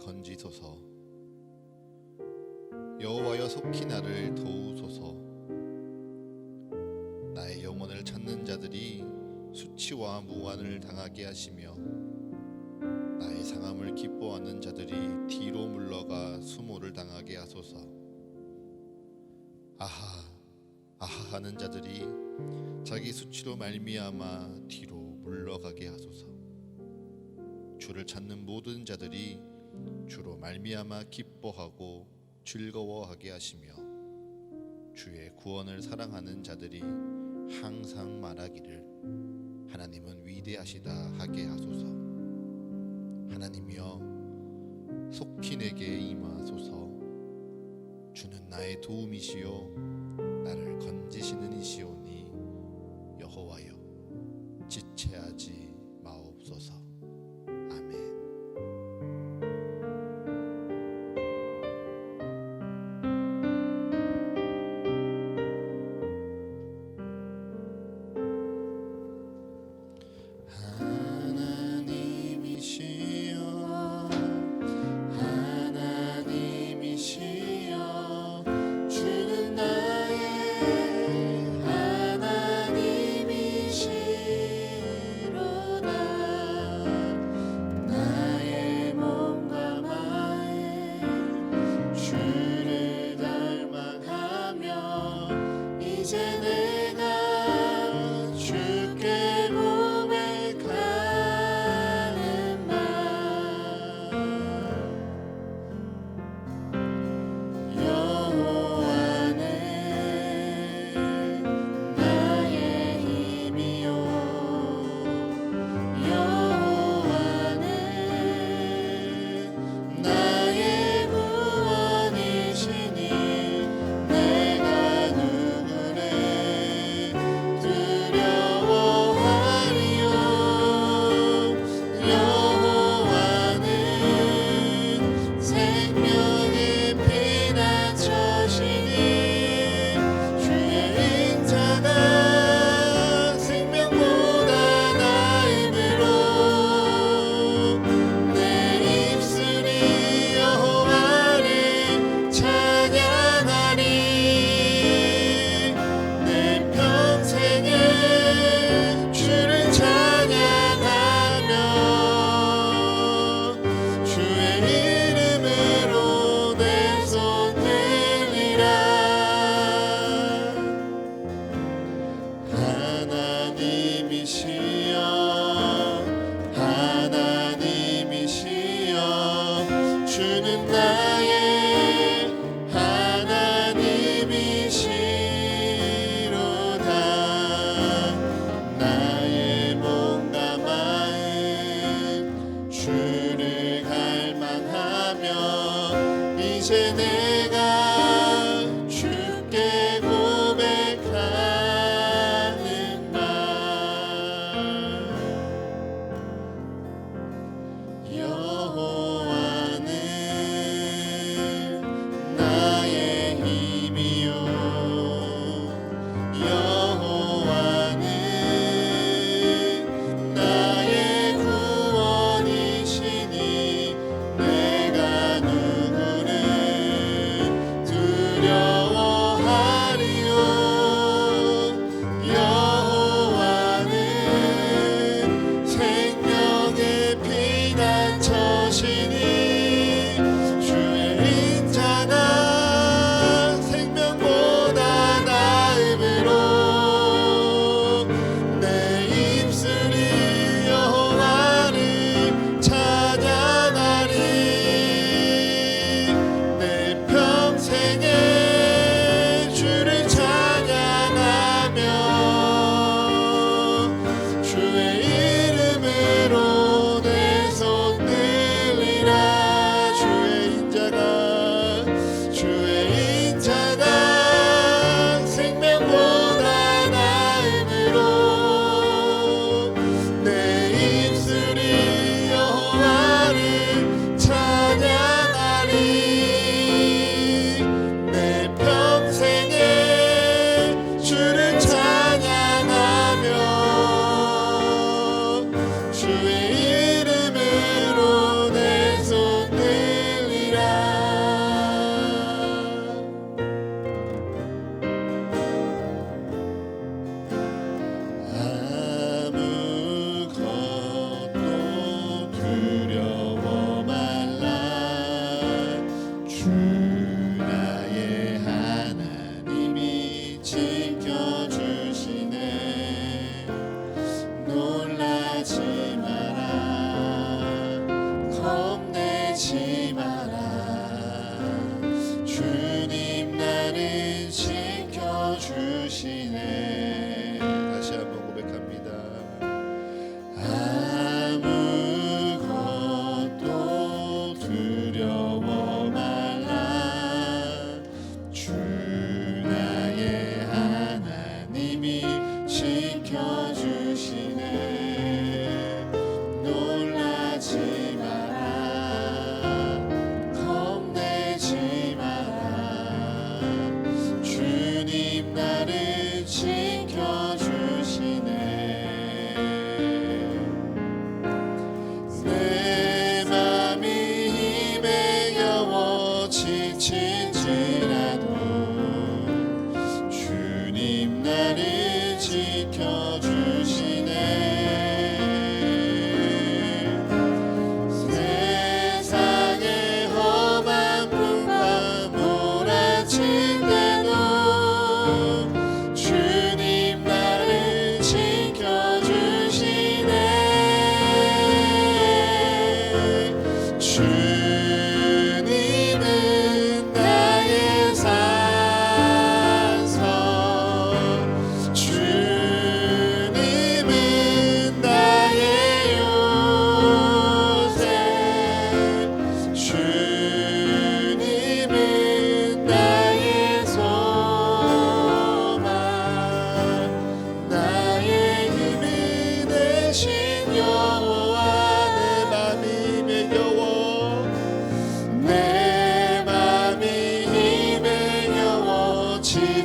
건지소서. 여호와여 속히 나를 도우소서. 나의 영혼을 찾는 자들이 수치와 무한을 당하게 하시며 나의 상함을 기뻐하는 자들이 뒤로 물러가 수모를 당하게 하소서. 아하 아하 하는 자들이 자기 수치로 말미암아 뒤로 물러가게 하소서. 주를 찾는 모든 자들이 주로 말미암아 기뻐하고 즐거워하게 하시며 주의 구원을 사랑하는 자들이 항상 말하기를 하나님은 위대하시다 하게 하소서. 하나님이여 속히 내게 임하소서. 주는 나의 도움이시요 나를 건지시는 이시오니 여호와여 지체하지 마옵소서. 아멘. 내가 누구래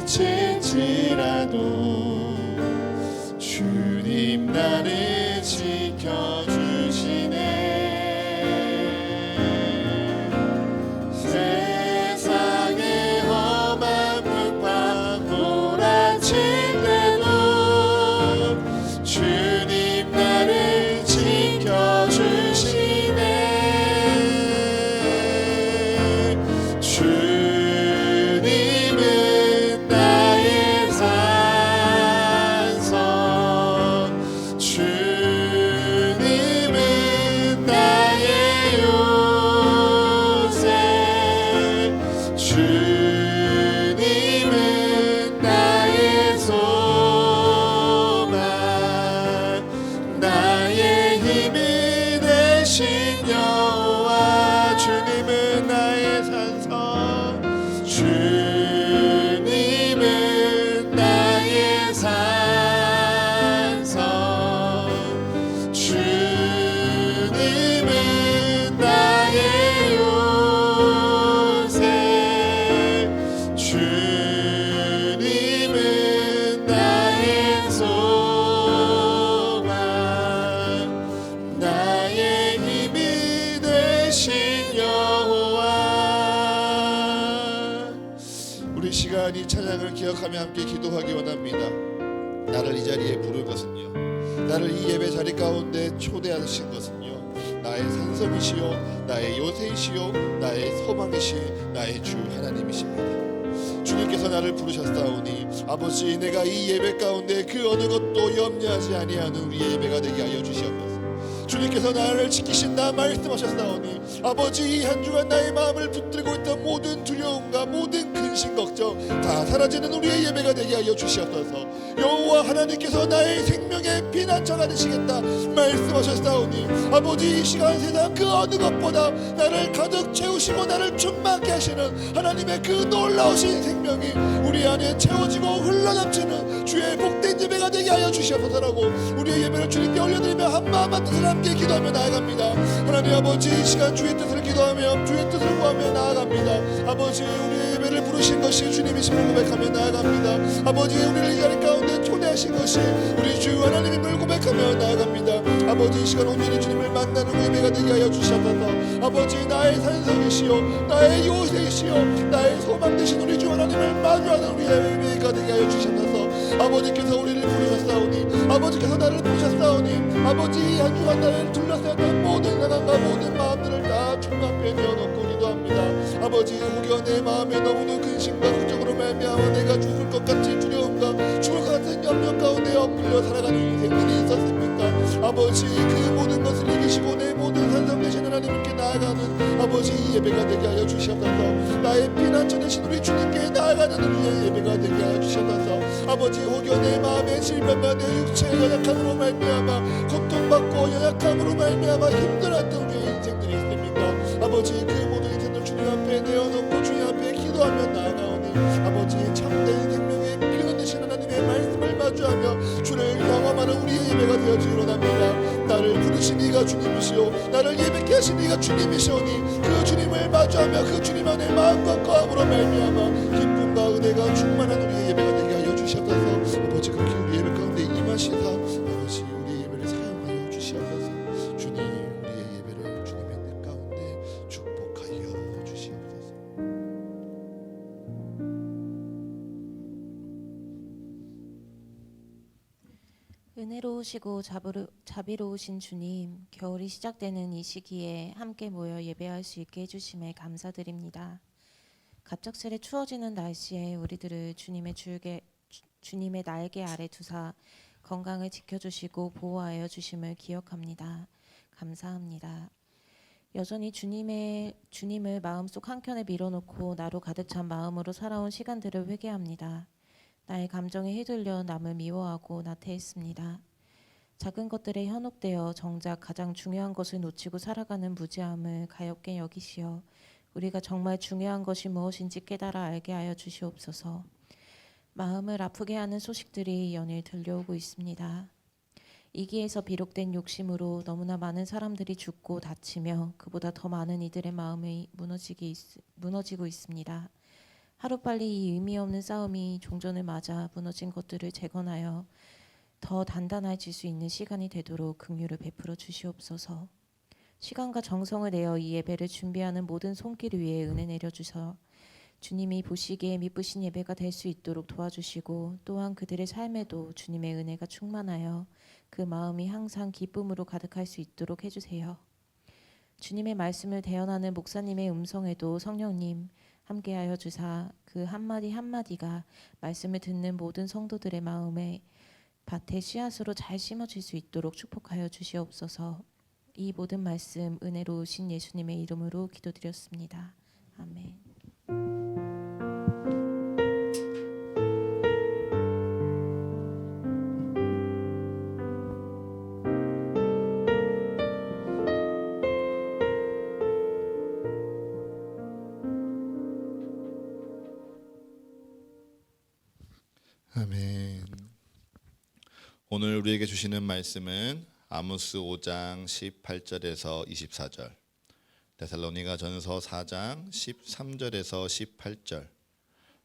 지칠지라도 주님 나를 지켜주시네. 세상의 험한 불판 몰아칠 때도 주님 나를 지켜주시네. 주님은 나의 산성, 주님은 나의 요새, 주님은 나의 소망, 나의 힘이 되신 여호와. 주님은 나의 산성, 주님은 나의 산성, 주님은 나의 요새, 주님은 나의 소망, 나의 힘이 되신 여호와. 우리 시간 이 찬양을 기억하며 함께 기도하기 원합니다. 나를 이 자리에 부른 것은요, 나를 이 예배 자리 가운데 초대하신 것은요, 나의 산성이시요 나의 요새이시요 나의 소망이신 나의 주 하나님이십니다. 주님께서 나를 부르셨사오니 아버지, 내가 이 예배 가운데 그 어느 것도 염려하지 아니하는 우리의 예배가 되게 하여 주시옵소서. 주님께서 나를 지키신다 말씀하셨사오니 아버지, 이 한 주간 나의 마음을 붙들고 있던 모든 두려움과 모든 근심 걱정 다 사라지는 우리의 예배가 되게 하여 주시옵소서. 여호와 하나님께서 나의 생명의 피난처가 되시겠다 말씀하셨사오니 아버지, 이 시간 세상 그 어느 것보다 나를 가득 채우시고 나를 충만케 하시는 하나님의 그 놀라우신 생명이 우리 안에 채워지고 흘러넘치는 주의 복된 예배가 되게 하여 주시옵소서라고 우리의 예배를 주님께 올려드리며 한마음 한 뜻을 함께 기도하며 나아갑니다. 하나님 아버지, 이 시간 주의 뜻을 기도하며 주의 뜻을 구하며 나아갑니다. 아버지, 우리의 예배를 부르신 것이 주님이심을 고백하며 나아갑니다. 아버지, 우리를 이 자리 가운데 초대하신 것이 우리 주 하나님임을 고백하며 나아갑니다. 아버지, 이 시간 온전히 주님을 만나는 예배가 되게 하여 주시옵소서. 아버지, 나의 산성이시요 나의 요새이시요 나의 소망 되신 우리 주 하나님을 마주하는 우리의 예배가 되게 하여 주시옵소서. 아버지께서 우리를 부르셨사오니 아버지께서 나를 부르셨사오니 아버지, 이 한 주간 나를 둘러싸였던 모든 상황과 모든 마음들을 다 주님 앞에 내어놓고 기도합니다. 아버지, 혹여 내 마음에 너무도 근심과 걱정으로 말미암아 내가 죽을 것 같은 두려움과 죽을 것 같은 염려 가운데 엎드려 살아가는 인생들이 있었습니까? 아버지, 그 모든 것을 이기시고 내 모든 산성 되신 하나님께 나아가는 아버지, 이 예배가 되게 하여 주시옵소서. 나의 피난처 되신 우리 주님께 나아가는 우리의 예배가 되게 하여 주시옵소서. 아버지, 혹여 내 마음의 질병과 내 육체의 연약함으로 말미암아 고통받고 연약함으로 말미암아 힘들었던 우리의 인생들이 있습니까? 아버지, 그 모든 인생들 주님 앞에 내어놓고 주님 앞에 기도하며 나아가오니 아버지, 참된 생명의 근원 되신 하나님의 말씀을 마주하며 주를 영험하는 우리의 예배가 되어지기 원합니다. 나를 부르신 이가 주님이시오 나를 예배케 하신 이가 주님이시오니 그 주님을 마주하며 그 주님 안에 마음과 마음으로 말미암아 기쁨과 은혜가 충만한 우리의 예배가 되게 하여 주시옵소서. 아버지, 그렇게 우리 예배 가운데 임하시사 아버지, 우리 예배를 사용하여 주시옵소서. 주님, 우리의 예배를 주님의 뜻 가운데 축복하여 주시옵소서. 은혜로우시고 자비로우신 주님, 겨울이 시작되는 이 시기에 함께 모여 예배할 수 있게 해주심에 감사드립니다. 갑작스레 추워지는 날씨에 우리들을 주님의 날개 아래 두사 건강을 지켜주시고 보호하여 주심을 기억합니다. 감사합니다. 여전히 주님을 마음속 한켠에 밀어놓고 나로 가득 찬 마음으로 살아온 시간들을 회개합니다. 나의 감정에 휘둘려 남을 미워하고 나태했습니다. 작은 것들에 현혹되어 정작 가장 중요한 것을 놓치고 살아가는 무지함을 가엾게 여기시어 우리가 정말 중요한 것이 무엇인지 깨달아 알게 하여 주시옵소서. 마음을 아프게 하는 소식들이 연일 들려오고 있습니다. 이기에서 비롯된 욕심으로 너무나 많은 사람들이 죽고 다치며 그보다 더 많은 이들의 마음이 무너지고 있습니다. 하루빨리 이 의미 없는 싸움이 종전을 맞아 무너진 것들을 재건하여 더 단단해질 수 있는 시간이 되도록 긍휼을 베풀어 주시옵소서. 시간과 정성을 내어 이 예배를 준비하는 모든 손길 위에 은혜 내려주셔 주님이 보시기에 미쁘신 예배가 될 수 있도록 도와주시고, 또한 그들의 삶에도 주님의 은혜가 충만하여 그 마음이 항상 기쁨으로 가득할 수 있도록 해주세요. 주님의 말씀을 대언하는 목사님의 음성에도 성령님 함께하여 주사 그 한마디 한마디가 말씀을 듣는 모든 성도들의 마음에 밭의 씨앗으로 잘 심어질 수 있도록 축복하여 주시옵소서. 이 모든 말씀 은혜로우신 예수님의 이름으로 기도드렸습니다. 아멘. 아멘. 오늘 우리에게 주시는 말씀은 아모스 5장 18절에서 24절, 데살로니가 전서 4장 13절에서 18절,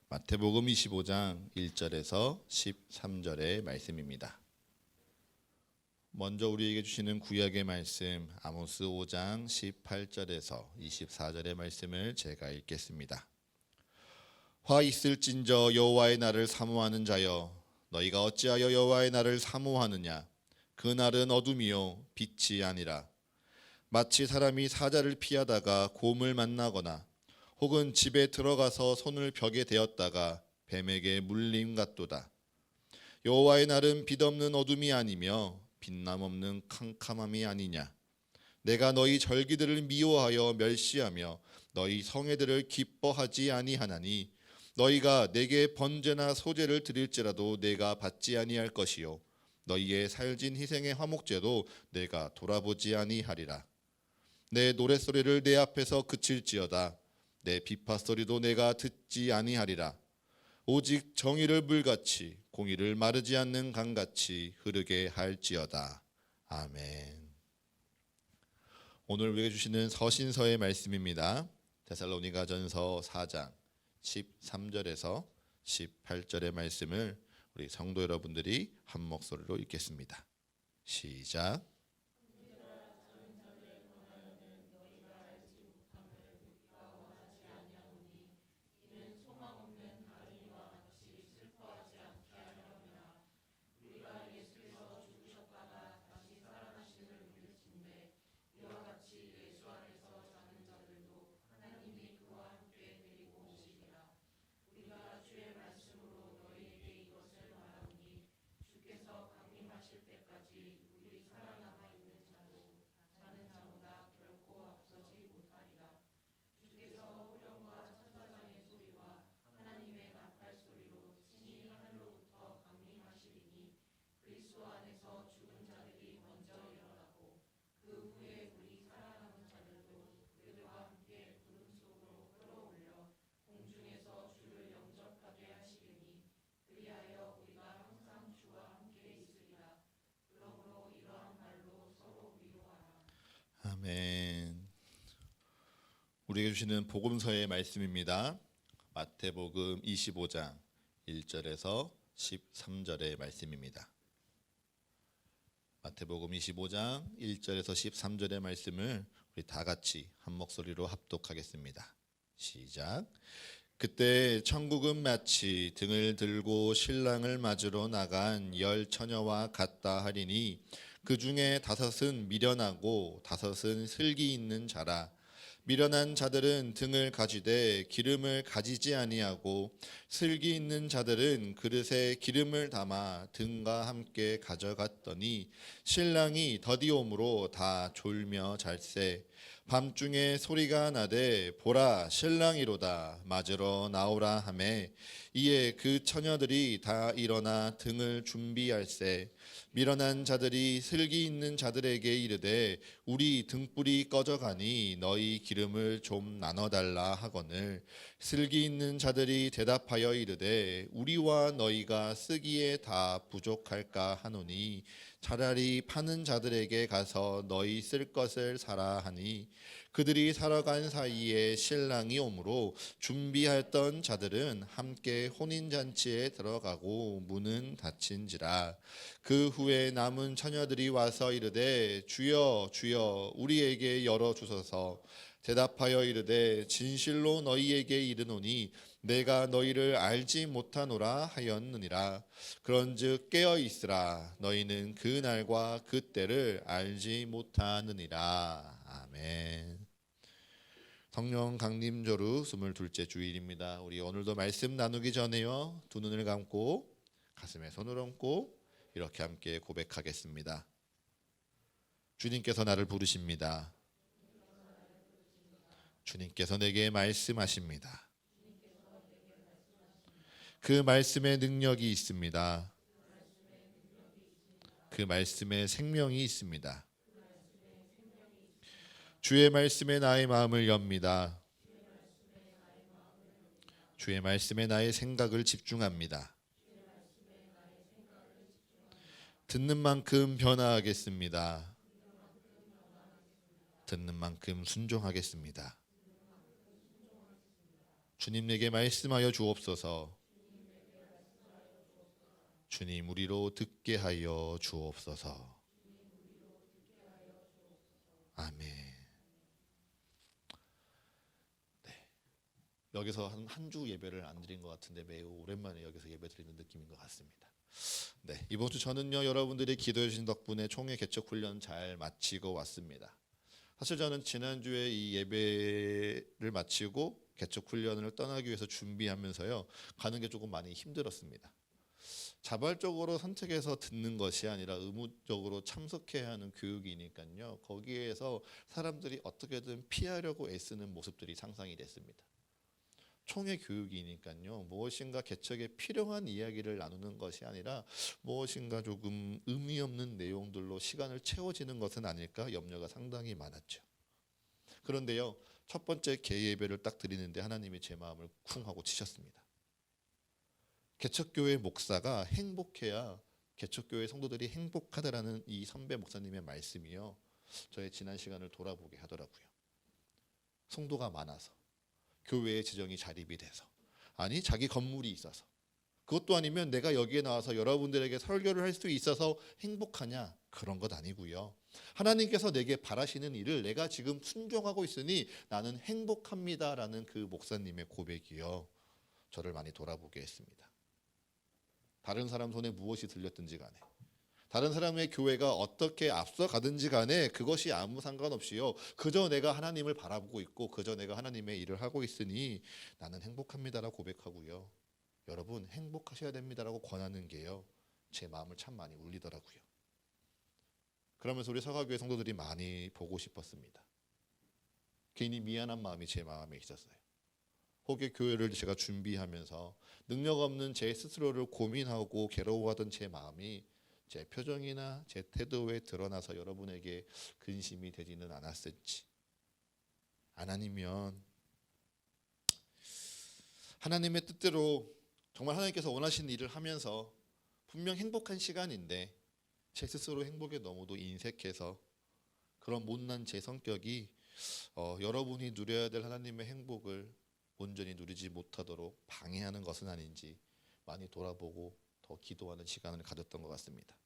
마태복음 25장 1절에서 13절의 말씀입니다. 먼저 우리에게 주시는 구약의 말씀 아모스 5장 18절에서 24절의 말씀을 제가 읽겠습니다. 화 있을진저 여호와의 날을 사모하는 자여, 너희가 어찌하여 여호와의 날을 사모하느냐? 그 날은 어둠이요 빛이 아니라 마치 사람이 사자를 피하다가 곰을 만나거나 혹은 집에 들어가서 손을 벽에 대었다가 뱀에게 물림 같도다. 여호와의 날은 빛없는 어둠이 아니며 빛남 없는 캄캄함이 아니냐? 내가 너희 절기들을 미워하여 멸시하며 너희 성회들을 기뻐하지 아니하나니 너희가 내게 번제나 소제를 드릴지라도 내가 받지 아니할 것이요 너희의 살진 희생의 화목제도 내가 돌아보지 아니하리라. 내 노랫소리를 내 앞에서 그칠지어다. 내 비파소리도 내가 듣지 아니하리라. 오직 정의를 물같이 공의를 마르지 않는 강같이 흐르게 할지어다. 아멘. 오늘 우리에게 주시는 서신서의 말씀입니다. 데살로니가 전서 4장 13절에서 18절의 말씀을 우리 성도 여러분들이 한 목소리로 읽겠습니다. 시작. 아멘. 우리에게 주시는 복음서의 말씀입니다. 마태복음 25장 1절에서 13절의 말씀입니다. 마태복음 25장 1절에서 13절의 말씀을 우리 다 같이 한 목소리로 합독하겠습니다. 시작. 그때 천국은 마치 등을 들고 신랑을 맞으러 나간 10 처녀와 같다 하리니 그 중에 5은 미련하고 5은 슬기 있는 자라. 미련한 자들은 등을 가지되 기름을 가지지 아니하고 슬기 있는 자들은 그릇에 기름을 담아 등과 함께 가져갔더니 신랑이 더디옴으로 다 졸며 잘세. 밤중에 소리가 나되 보라 신랑이로다 맞으러 나오라 하매 이에 그 처녀들이 다 일어나 등을 준비할세. 미련한 자들이 슬기 있는 자들에게 이르되 우리 등불이 꺼져가니 너희 기름을 좀 나눠달라 하거늘 슬기 있는 자들이 대답하여 이르되 우리와 너희가 쓰기에 다 부족할까 하노니 차라리 파는 자들에게 가서 너희 쓸 것을 사라 하니 그들이 살아간 사이에 신랑이 오므로 준비했던 자들은 함께 혼인잔치에 들어가고 문은 닫힌지라. 그 후에 남은 처녀들이 와서 이르되 주여 주여 우리에게 열어 주소서. 대답하여 이르되 진실로 너희에게 이르노니 내가 너희를 알지 못하노라 하였느니라. 그런즉 깨어 있으라. 너희는 그 날과 그 때를 알지 못하느니라. 아멘. 성령 강림절후 22째 주일입니다. 우리 오늘도 말씀 나누기 전에요, 두 눈을 감고 가슴에 손을 얹고 이렇게 함께 고백하겠습니다. 주님께서 나를 부르십니다. 주님께서 내게 말씀하십니다. 그 말씀에 능력이 있습니다. 그 말씀에 생명이 있습니다. 주의 말씀에 나의 마음을 엽니다. 주의 말씀에 나의 생각을 집중합니다. 듣는 만큼 변화하겠습니다. 듣는 만큼 순종하겠습니다. 주님 내게 말씀하여 주옵소서. 주님 우리로 듣게 하여 주옵소서. 아멘. 네. 여기서 한 주 예배를 안 드린 것 같은데 매우 오랜만에 여기서 예배 드리는 느낌인 것 같습니다. 네, 이번 주 저는요 여러분들이 기도해 주신 덕분에 총회 개척 훈련 잘 마치고 왔습니다. 사실 저는 지난주에 이 예배를 마치고 개척 훈련을 떠나기 위해서 준비하면서요 가는 게 조금 많이 힘들었습니다. 자발적으로 선택해서 듣는 것이 아니라 의무적으로 참석해야 하는 교육이니까요. 거기에서 사람들이 어떻게든 피하려고 애쓰는 모습들이 상상이 됐습니다. 총회 교육이니까요. 무엇인가 개척에 필요한 이야기를 나누는 것이 아니라 무엇인가 조금 의미 없는 내용들로 시간을 채워지는 것은 아닐까 염려가 상당히 많았죠. 그런데요. 첫 번째 개예배를 딱 드리는데 하나님이 제 마음을 쿵 하고 치셨습니다. 개척교회 목사가 행복해야 개척교회 성도들이 행복하다라는 이 선배 목사님의 말씀이요. 저의 지난 시간을 돌아보게 하더라고요. 성도가 많아서 교회의 재정이 자립이 돼서 아니 자기 건물이 있어서 그것도 아니면 내가 여기에 나와서 여러분들에게 설교를 할 수 있어서 행복하냐? 그런 것 아니고요. 하나님께서 내게 바라시는 일을 내가 지금 순종하고 있으니 나는 행복합니다라는 그 목사님의 고백이요. 저를 많이 돌아보게 했습니다. 다른 사람 손에 무엇이 들렸든지 간에 다른 사람의 교회가 어떻게 앞서가든지 간에 그것이 아무 상관없이요. 그저 내가 하나님을 바라보고 있고 그저 내가 하나님의 일을 하고 있으니 나는 행복합니다라고 고백하고요. 여러분 행복하셔야 됩니다라고 권하는 게요. 제 마음을 참 많이 울리더라고요. 그러면서 우리 서가교회 성도들이 많이 보고 싶었습니다. 괜히 미안한 마음이 제 마음에 있었어요. 혹여 교회를 제가 준비하면서 능력 없는 제 스스로를 고민하고 괴로워하던 제 마음이 제 표정이나 제 태도에 드러나서 여러분에게 근심이 되지는 않았을지. 안 아니면 하나님의 뜻대로 정말 하나님께서 원하시는 일을 하면서 분명 행복한 시간인데 제 스스로 행복에 너무도 인색해서 그런 못난 제 성격이 여러분이 누려야 될 하나님의 행복을 온전히 누리지 못하도록 방해하는 것은 아닌지 많이 돌아보고 더 기도하는 시간을 가졌던 것 같습니다.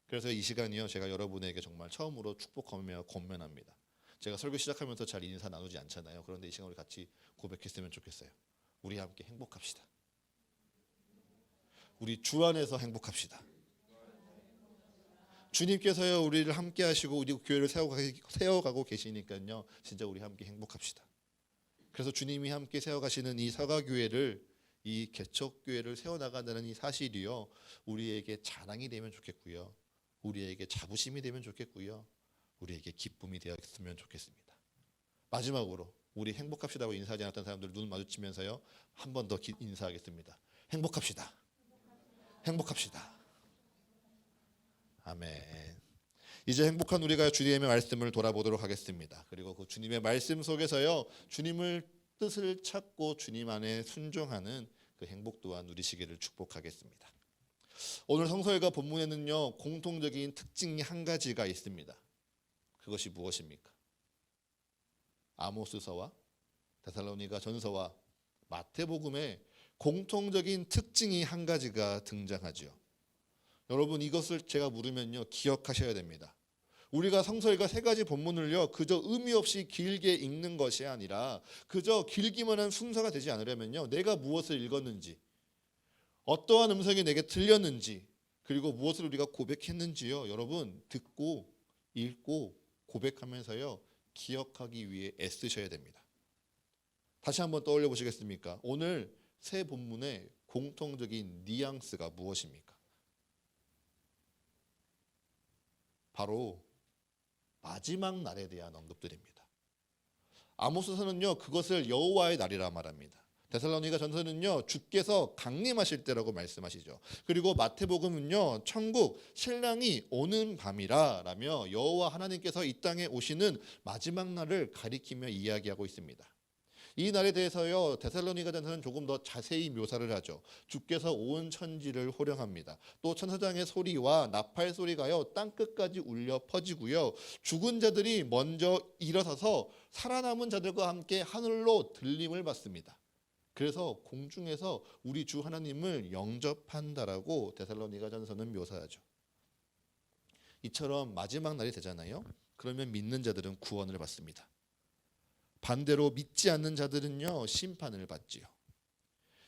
그래서 이 시간이요 제가 여러분에게 정말 처음으로 축복하며 권면합니다. 제가 설교 시작하면서 잘 인사 나누지 않잖아요. 그런데 이 시간 우리 같이 고백했으면 좋겠어요. 우리 함께 행복합시다. 우리 주 안에서 행복합시다. 주님께서요 우리를 함께 하시고 우리 교회를 세워가고 계시니까요 진짜 우리 함께 행복합시다. 그래서 주님이 함께 세워가시는 이 서가교회를 이 개척교회를 세워나간다는 이 사실이요 우리에게 자랑이 되면 좋겠고요. 우리에게 자부심이 되면 좋겠고요. 우리에게 기쁨이 되었으면 좋겠습니다. 마지막으로 우리 행복합시다고 인사하지 않았던 사람들 눈 마주치면서요 한 번 더 인사하겠습니다. 행복합시다. 행복합시다. 아멘. 이제 행복한 우리가 주님의 말씀을 돌아보도록 하겠습니다. 그리고 그 주님의 말씀 속에서요 주님을 뜻을 찾고 주님 안에 순종하는 그 행복 또한 누리시기를 축복하겠습니다. 오늘 성서일과 본문에는요 공통적인 특징이 한 가지가 있습니다. 그것이 무엇입니까? 아모스서와 데살로니가 전서와 마태복음의 공통적인 특징이 한 가지가 등장하죠. 여러분, 이것을 제가 물으면요, 기억하셔야 됩니다. 우리가 성서일과 세 가지 본문을요 그저 의미 없이 길게 읽는 것이 아니라 그저 길기만 한 순서가 되지 않으려면요, 내가 무엇을 읽었는지, 어떠한 음성이 내게 들렸는지, 그리고 무엇을 우리가 고백했는지요, 여러분 듣고 읽고 고백하면서요 기억하기 위해 애쓰셔야 됩니다. 다시 한번 떠올려 보시겠습니까? 오늘 세 본문의 공통적인 뉘앙스가 무엇입니까? 바로 마지막 날에 대한 언급들입니다. 아모스서는요 그것을 여호와의 날이라 말합니다. 데살로니가 전서는요 주께서 강림하실 때라고 말씀하시죠. 그리고 마태복음은요 천국 신랑이 오는 밤이라라며 여호와 하나님께서 이 땅에 오시는 마지막 날을 가리키며 이야기하고 있습니다. 이 날에 대해서요 데살로니가 전서는 조금 더 자세히 묘사를 하죠. 주께서 온 천지를 호령합니다. 또 천사장의 소리와 나팔 소리가요 땅끝까지 울려 퍼지고요, 죽은 자들이 먼저 일어서서 살아남은 자들과 함께 하늘로 들림을 받습니다. 그래서 공중에서 우리 주 하나님을 영접한다라고 데살로니가 전서는 묘사하죠. 이처럼 마지막 날이 되잖아요. 그러면 믿는 자들은 구원을 받습니다. 반대로 믿지 않는 자들은요 심판을 받지요.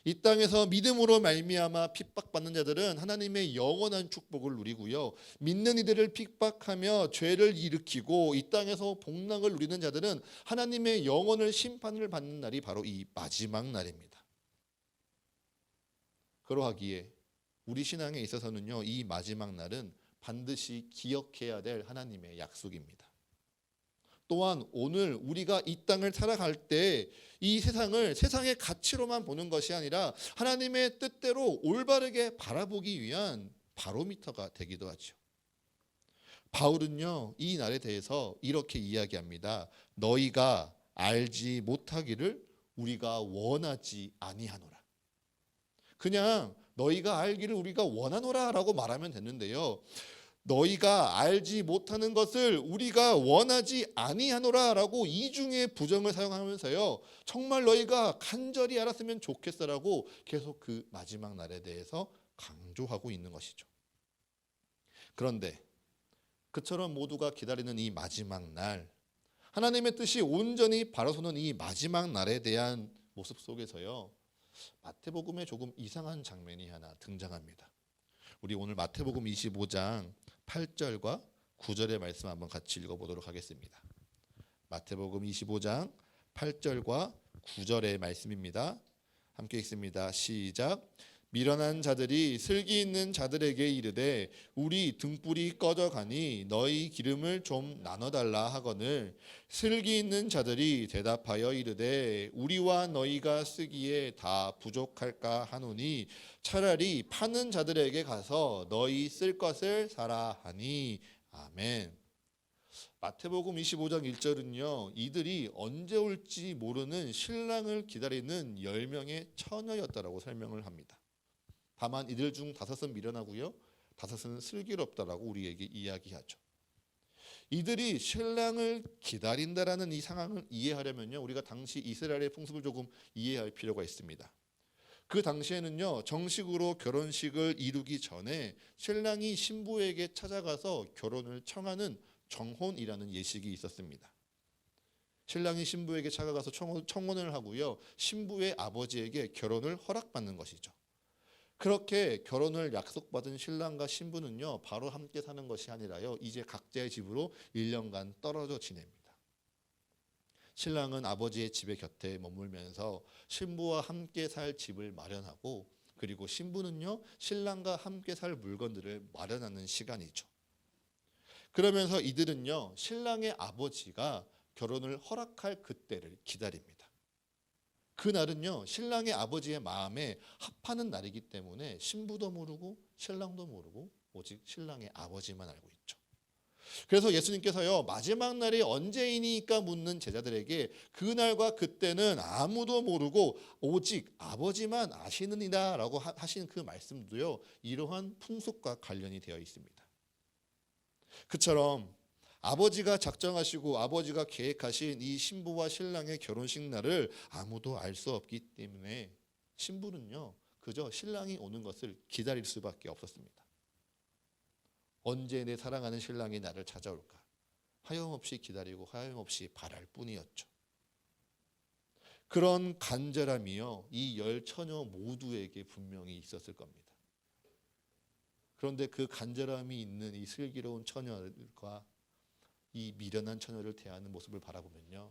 이 땅에서 믿음으로 말미암아 핍박받는 자들은 하나님의 영원한 축복을 누리고요, 믿는 이들을 핍박하며 죄를 일으키고 이 땅에서 복락을 누리는 자들은 하나님의 영원을 심판을 받는 날이 바로 이 마지막 날입니다. 그러하기에 우리 신앙에 있어서는요 이 마지막 날은 반드시 기억해야 될 하나님의 약속입니다. 또한 오늘 우리가 이 땅을 살아갈 때 이 세상을 세상의 가치로만 보는 것이 아니라 하나님의 뜻대로 올바르게 바라보기 위한 바로미터가 되기도 하죠. 바울은요 이 날에 대해서 이렇게 이야기합니다. 너희가 알지 못하기를 우리가 원하지 아니하노라. 그냥 너희가 알기를 우리가 원하노라 라고 말하면 되는데요, 너희가 알지 못하는 것을 우리가 원하지 아니하노라라고 이중의 부정을 사용하면서요 정말 너희가 간절히 알았으면 좋겠어라고 계속 그 마지막 날에 대해서 강조하고 있는 것이죠. 그런데 그처럼 모두가 기다리는 이 마지막 날, 하나님의 뜻이 온전히 바라서는 이 마지막 날에 대한 모습 속에서요 마태복음에 조금 이상한 장면이 하나 등장합니다. 우리 오늘 마태복음 25장 8절과 9절의 말씀 한번 같이 읽어보도록 하겠습니다. 마태복음 25장 8절과 9절의 말씀입니다. 함께 읽습니다. 시작. 미련한 자들이 슬기 있는 자들에게 이르되 우리 등불이 꺼져가니 너희 기름을 좀 나눠달라 하거늘 슬기 있는 자들이 대답하여 이르되 우리와 너희가 쓰기에 다 부족할까 하노니 차라리 파는 자들에게 가서 너희 쓸 것을 사라 하니 아멘. 마태복음 25장 1절은요 이들이 언제 올지 모르는 신랑을 기다리는 10명의 처녀였다라고 설명을 합니다. 다만 이들 중 5은 미련하고요 5은 슬기롭다라고 우리에게 이야기하죠. 이들이 신랑을 기다린다라는 이 상황을 이해하려면요 우리가 당시 이스라엘의 풍습을 조금 이해할 필요가 있습니다. 그 당시에는요 정식으로 결혼식을 이루기 전에 신랑이 신부에게 찾아가서 결혼을 청하는 정혼이라는 예식이 있었습니다. 신랑이 신부에게 찾아가서 청혼을 하고요 신부의 아버지에게 결혼을 허락받는 것이죠. 그렇게 결혼을 약속받은 신랑과 신부는요 바로 함께 사는 것이 아니라요 이제 각자의 집으로 1년간 떨어져 지냅니다. 신랑은 아버지의 집의 곁에 머물면서 신부와 함께 살 집을 마련하고, 그리고 신부는요 신랑과 함께 살 물건들을 마련하는 시간이죠. 그러면서 이들은요 신랑의 아버지가 결혼을 허락할 그때를 기다립니다. 그날은요 신랑의 아버지의 마음에 합하는 날이기 때문에 신부도 모르고 신랑도 모르고 오직 신랑의 아버지만 알고 있죠. 그래서 예수님께서요 마지막 날이 언제이니까 묻는 제자들에게 그날과 그때는 아무도 모르고 오직 아버지만 아시느니라 라고 하신 그 말씀도요 이러한 풍속과 관련이 되어 있습니다. 그처럼 아버지가 작정하시고 아버지가 계획하신 이 신부와 신랑의 결혼식 날을 아무도 알 수 없기 때문에 신부는요 그저 신랑이 오는 것을 기다릴 수밖에 없었습니다. 언제 내 사랑하는 신랑이 나를 찾아올까 하염없이 기다리고 하염없이 바랄 뿐이었죠. 그런 간절함이요 이 10처녀 모두에게 분명히 있었을 겁니다. 그런데 그 간절함이 있는 이 슬기로운 처녀들과 이 미련한 처녀를 대하는 모습을 바라보면요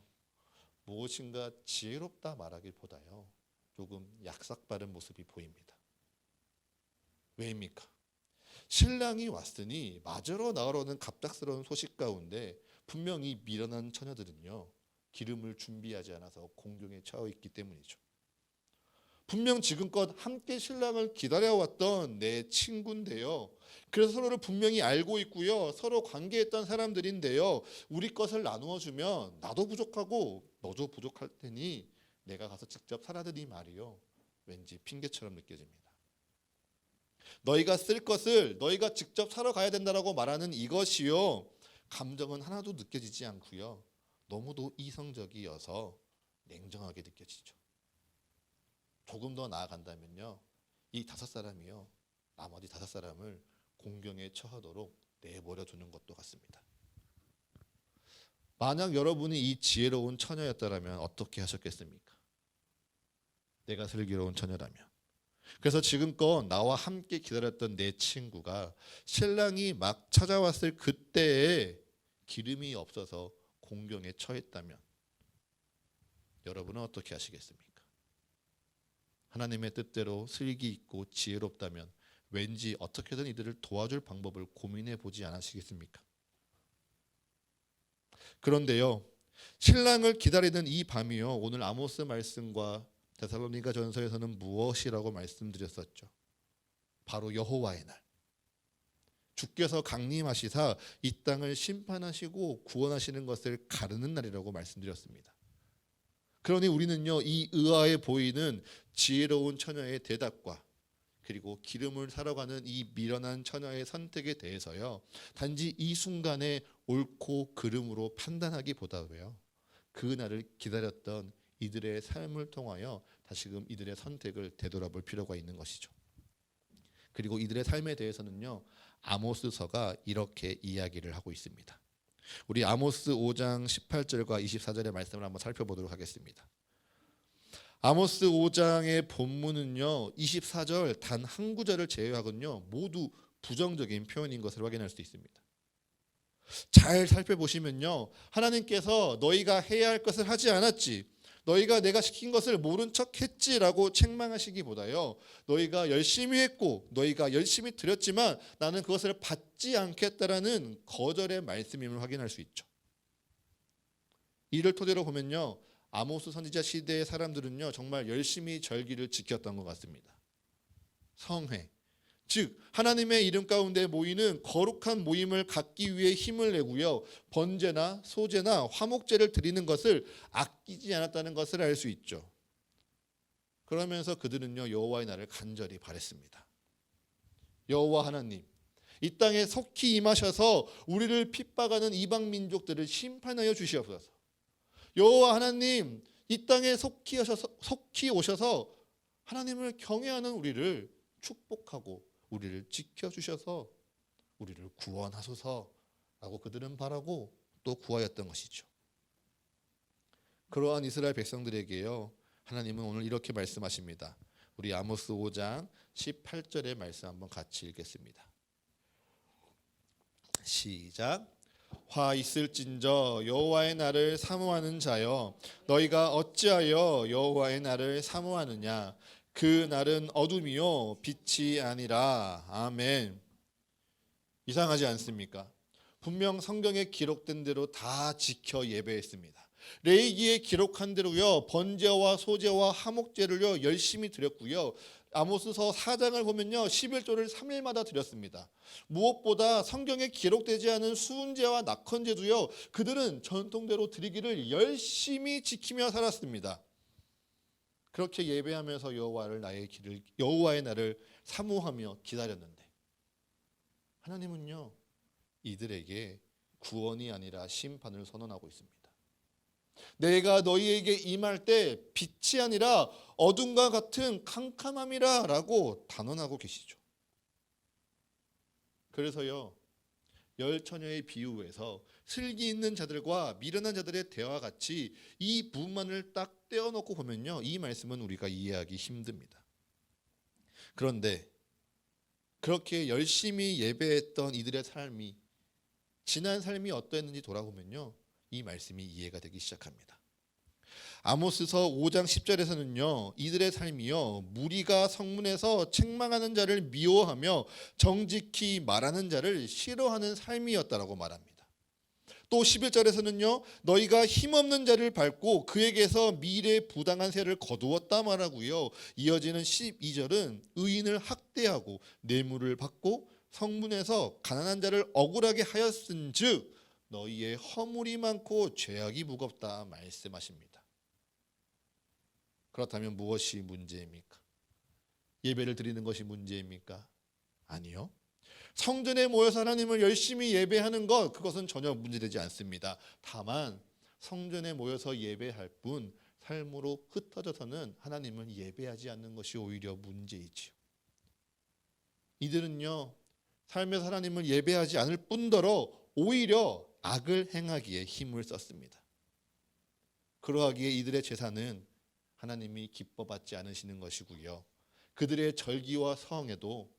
무엇인가 지혜롭다 말하기보다요 조금 약삭빠른 모습이 보입니다. 왜입니까? 신랑이 왔으니 맞으러 나오려는 갑작스러운 소식 가운데 분명히 미련한 처녀들은요 기름을 준비하지 않아서 공경에 처해 있기 때문이죠. 분명 지금껏 함께 신랑을 기다려왔던 내 친구인데요. 그래서 서로를 분명히 알고 있고요. 서로 관계했던 사람들인데요. 우리 것을 나누어 주면 나도 부족하고 너도 부족할 테니 내가 가서 직접 사라드니 말이요. 왠지 핑계처럼 느껴집니다. 너희가 쓸 것을 너희가 직접 사러 가야 된다라고 말하는 이것이요. 감정은 하나도 느껴지지 않고요. 너무도 이성적이어서 냉정하게 느껴지죠. 조금 더 나아간다면요. 이 5사람이요. 나머지 5사람을 공경에 처하도록 내버려 두는 것도 같습니다. 만약 여러분이 이 지혜로운 처녀였다면 어떻게 하셨겠습니까? 내가 슬기로운 처녀라면. 그래서 지금껏 나와 함께 기다렸던 내 친구가 신랑이 막 찾아왔을 그때에 기름이 없어서 공경에 처했다면 여러분은 어떻게 하시겠습니까? 하나님의 뜻대로 슬기 있고 지혜롭다면 왠지 어떻게든 이들을 도와줄 방법을 고민해 보지 않으시겠습니까? 그런데요, 신랑을 기다리는 이 밤이요, 오늘 아모스 말씀과 데살로니가 전서에서는 무엇이라고 말씀드렸었죠? 바로 여호와의 날. 주께서 강림하시사 이 땅을 심판하시고 구원하시는 것을 가르는 날이라고 말씀드렸습니다. 그러니 우리는요 이 의아해 보이는 지혜로운 처녀의 대답과 그리고 기름을 사러 가는 이 미련한 처녀의 선택에 대해서요 단지 이 순간에 옳고 그름으로 판단하기보다도요 그 날을 기다렸던 이들의 삶을 통하여 다시금 이들의 선택을 되돌아볼 필요가 있는 것이죠. 그리고 이들의 삶에 대해서는요 아모스서가 이렇게 이야기를 하고 있습니다. 우리 아모스 5장 18절과 24절의 말씀을 한번 살펴보도록 하겠습니다. 아모스 5장의 본문은요 24절 단 한 구절을 제외하고는요 모두 부정적인 표현인 것을 확인할 수 있습니다. 잘 살펴보시면요 하나님께서 너희가 해야 할 것을 하지 않았지, 너희가 내가 시킨 것을 모른 척 했지라고 책망하시기보다요 너희가 열심히 했고 너희가 열심히 드렸지만 나는 그것을 받지 않겠다라는 거절의 말씀임을 확인할 수 있죠. 이를 토대로 보면요 아모스 선지자 시대의 사람들은요 정말 열심히 절기를 지켰던 것 같습니다. 성회, 즉 하나님의 이름 가운데 모이는 거룩한 모임을 갖기 위해 힘을 내고요 번제나 소제나 화목제를 드리는 것을 아끼지 않았다는 것을 알 수 있죠. 그러면서 그들은요 여호와의 날을 간절히 바랬습니다. 여호와 하나님, 이 땅에 속히 임하셔서 우리를 핍박하는 이방 민족들을 심판하여 주시옵소서. 여호와 하나님, 이 땅에 속히 오셔서 하나님을 경외하는 우리를 축복하고 우리를 지켜주셔서 우리를 구원하소서라고 그들은 바라고 또 구하였던 것이죠. 그러한 이스라엘 백성들에게요 하나님은 오늘 이렇게 말씀하십니다. 우리 아모스 5장 18절의 말씀 한번 같이 읽겠습니다. 시작. 화 있을진저 여호와의 날을 사모하는 자여, 너희가 어찌하여 여호와의 날을 사모하느냐? 그 날은 어둠이요 빛이 아니라. 아멘. 이상하지 않습니까? 분명 성경에 기록된 대로 다 지켜 예배했습니다. 레위기에 기록한 대로요 번제와 소제와 화목제를요 열심히 드렸고요 아모스서 4장을 보면요 11조를 3일마다 드렸습니다. 무엇보다 성경에 기록되지 않은 수은제와 낙헌제도요 그들은 전통대로 드리기를 열심히 지키며 살았습니다. 그렇게 예배하면서 여호와의 날을 사모하며 기다렸는데 하나님은요 이들에게 구원이 아니라 심판을 선언하고 있습니다. 내가 너희에게 임할 때 빛이 아니라 어둠과 같은 캄캄함이라 라고 단언하고 계시죠. 그래서요, 열 처녀의 비유에서 슬기 있는 자들과 미련한 자들의 대화와 같이 이 부분만을 딱 떼어놓고 보면요, 이 말씀은 우리가 이해하기 힘듭니다. 그런데 그렇게 열심히 예배했던 이들의 삶이, 지난 삶이 어떠했는지 돌아보면요, 이 말씀이 이해가 되기 시작합니다. 아모스서 5장 10절에서는요, 이들의 삶이요, 무리가 성문에서 책망하는 자를 미워하며 정직히 말하는 자를 싫어하는 삶이었다라고 말합니다. 또 11절에서는요, 너희가 힘없는 자를 밟고 그에게서 미래 부당한 세를 거두었다 말하고요, 이어지는 12절은 의인을 학대하고 뇌물을 받고 성문에서 가난한 자를 억울하게 하였은즉 너희의 허물이 많고 죄악이 무겁다 말씀하십니다. 그렇다면 무엇이 문제입니까? 예배를 드리는 것이 문제입니까? 아니요. 성전에 모여서 하나님을 열심히 예배하는 것, 그것은 전혀 문제되지 않습니다. 다만 성전에 모여서 예배할 뿐 삶으로 흩어져서는 하나님을 예배하지 않는 것이 오히려 문제이지요. 이들은요, 삶에서 하나님을 예배하지 않을 뿐더러 오히려 악을 행하기에 힘을 썼습니다. 그러하기에 이들의 제사는 하나님이 기뻐받지 않으시는 것이고요, 그들의 절기와 성에도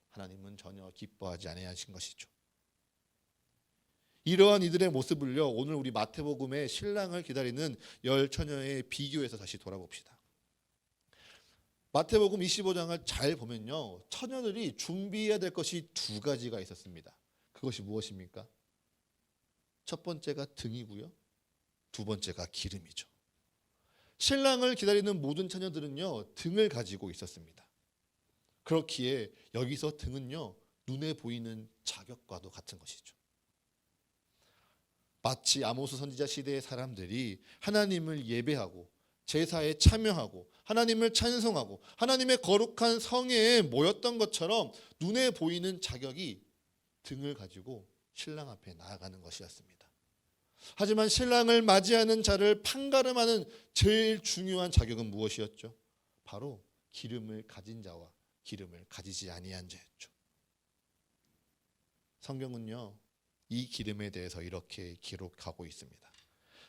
하나님은 전혀 기뻐하지 아니하신 것이죠. 이러한 이들의 모습을요, 오늘 우리 마태복음의 신랑을 기다리는 열 처녀의 비교해서 다시 돌아봅시다. 마태복음 25장을 잘 보면요, 처녀들이 준비해야 될 것이 두 가지가 있었습니다. 그것이 무엇입니까? 첫 번째가 등이고요, 두 번째가 기름이죠. 신랑을 기다리는 모든 처녀들은요, 등을 가지고 있었습니다. 그렇기에 여기서 등은요, 눈에 보이는 자격과도 같은 것이죠. 마치 아모스 선지자 시대의 사람들이 하나님을 예배하고 제사에 참여하고 하나님을 찬송하고 하나님의 거룩한 성회에 모였던 것처럼 눈에 보이는 자격이 등을 가지고 신랑 앞에 나아가는 것이었습니다. 하지만 신랑을 맞이하는 자를 판가름하는 제일 중요한 자격은 무엇이었죠? 바로 기름을 가진 자와 기름을 가지지 아니한 자였죠. 성경은요, 이 기름에 대해서 이렇게 기록하고 있습니다.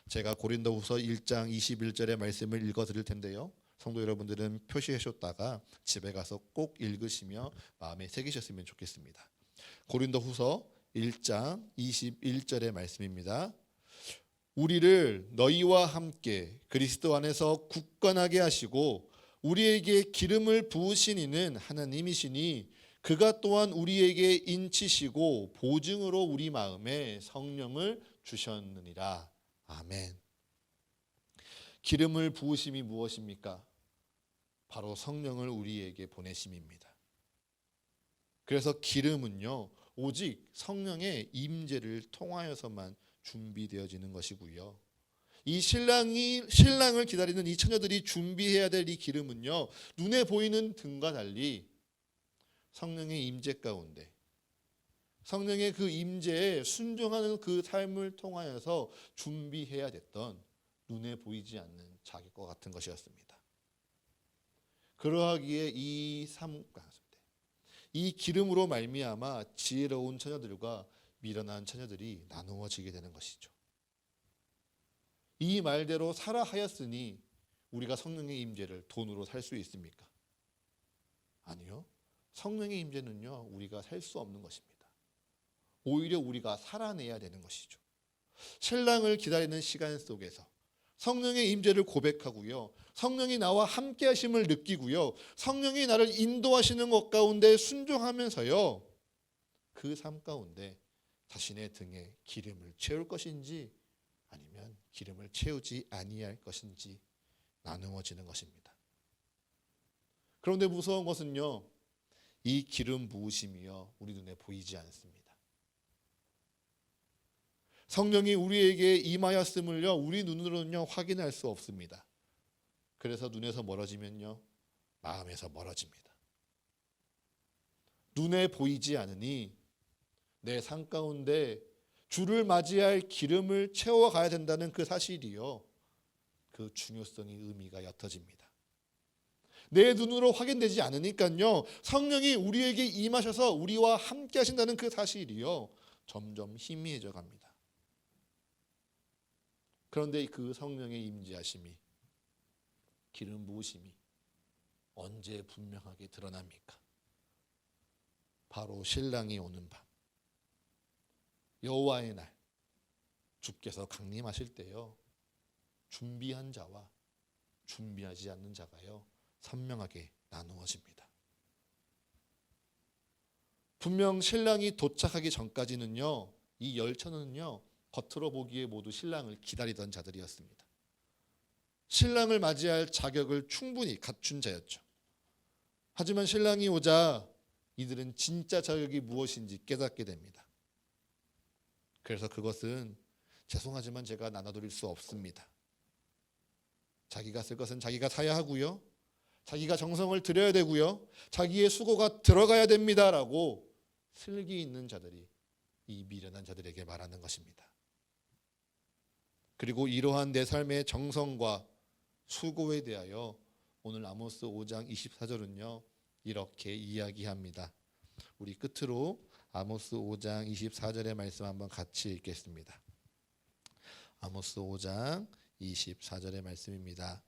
제가 고린도후서 1장 21절의 말씀을 읽어 드릴 텐데요, 성도 여러분들은 표시하셨다가 집에 가서 꼭 읽으시며 마음에 새기셨으면 좋겠습니다. 고린도후서 1장 21절의 말씀입니다. 우리를 너희와 함께 그리스도 안에서 굳건하게 하시고 우리에게 기름을 부으신 이는 하나님이시니 그가 또한 우리에게 인치시고 보증으로 우리 마음에 성령을 주셨느니라. 아멘. 기름을 부으심이 무엇입니까? 바로 성령을 우리에게 보내심입니다. 그래서 기름은요, 오직 성령의 임재를 통하여서만 준비되어지는 것이고요, 이 신랑을 기다리는 이 처녀들이 준비해야 될 이 기름은요, 눈에 보이는 등과 달리 성령의 임재 가운데, 성령의 그 임재에 순종하는 그 삶을 통하여서 준비해야 됐던 눈에 보이지 않는 자격과 같은 것이었습니다. 그러하기에 이 기름으로 말미암아 지혜로운 처녀들과 미련한 처녀들이 나누어지게 되는 것이죠. 이 말대로 사라 하였으니 우리가 성령의 임재를 돈으로 살 수 있습니까? 아니요. 성령의 임재는요, 우리가 살 수 없는 것입니다. 오히려 우리가 살아내야 되는 것이죠. 신랑을 기다리는 시간 속에서 성령의 임재를 고백하고요, 성령이 나와 함께 하심을 느끼고요, 성령이 나를 인도하시는 것 가운데 순종하면서요, 그 삶 가운데 자신의 등에 기름을 채울 것인지 아니면 기름을 채우지 아니할 것인지 나누어지는 것입니다. 그런데 무서운 것은요, 이 기름 부으심이요, 우리 눈에 보이지 않습니다. 성령이 우리에게 임하였음을요, 우리 눈으로는요 확인할 수 없습니다. 그래서 눈에서 멀어지면요, 마음에서 멀어집니다. 눈에 보이지 않으니 내 삶 가운데 주를 맞이할 기름을 채워가야 된다는 그 사실이요, 그 중요성의 의미가 옅어집니다. 내 눈으로 확인되지 않으니까요, 성령이 우리에게 임하셔서 우리와 함께 하신다는 그 사실이요, 점점 희미해져 갑니다. 그런데 그 성령의 임재하심이, 기름 부으심이 언제 분명하게 드러납니까? 바로 신랑이 오는 밤, 여호와의 날, 주께서 강림하실 때요, 준비한 자와 준비하지 않는 자가요 선명하게 나누어집니다. 분명 신랑이 도착하기 전까지는요, 이 열처는요 겉으로 보기에 모두 신랑을 기다리던 자들이었습니다. 신랑을 맞이할 자격을 충분히 갖춘 자였죠. 하지만 신랑이 오자 이들은 진짜 자격이 무엇인지 깨닫게 됩니다. 그래서 그것은 죄송하지만 제가 나눠드릴 수 없습니다. 자기가 쓸 것은 자기가 사야 하고요, 자기가 정성을 들여야 되고요, 자기의 수고가 들어가야 됩니다라고 슬기 있는 자들이 이 미련한 자들에게 말하는 것입니다. 그리고 이러한 내 삶의 정성과 수고에 대하여 오늘 아모스 5장 24절은요 이렇게 이야기합니다. 우리 끝으로 아모스 5장 24절의 말씀 한번 같이 읽겠습니다. 아모스 5장 24절의 말씀입니다.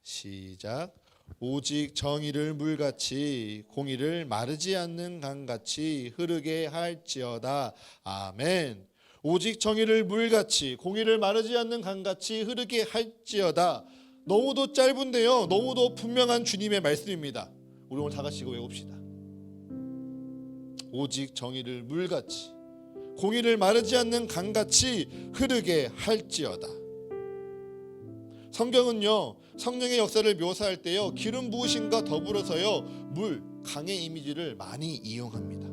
시작. 오직 정의를 물같이 공의를 마르지 않는 강같이 흐르게 할지어다. 아멘. 오직 정의를 물같이 공의를 마르지 않는 강같이 흐르게 할지어다. 너무도 짧은데요, 너무도 분명한 주님의 말씀입니다. 우리 오늘 다 같이 이거 외웁시다. 오직 정의를 물같이 공의를 마르지 않는 강같이 흐르게 할지어다. 성경은요 성령의 역사를 묘사할 때요 기름 부으심과 더불어서요 물, 강의 이미지를 많이 이용합니다.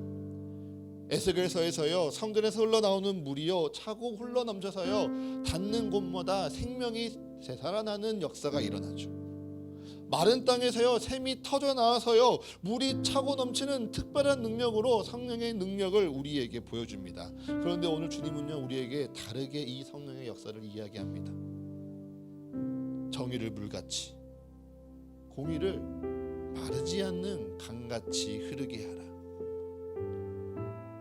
에스겔서에서요 성전에서 흘러나오는 물이요 차고 흘러넘쳐서요 닿는 곳마다 생명이 되살아나는 역사가 일어나죠. 마른 땅에서요 샘이 터져 나와서요 물이 차고 넘치는 특별한 능력으로 성령의 능력을 우리에게 보여줍니다. 그런데 오늘 주님은요 우리에게 다르게 이 성령의 역사를 이야기합니다. 정의를 물같이 공의를 마르지 않는 강같이 흐르게 하라.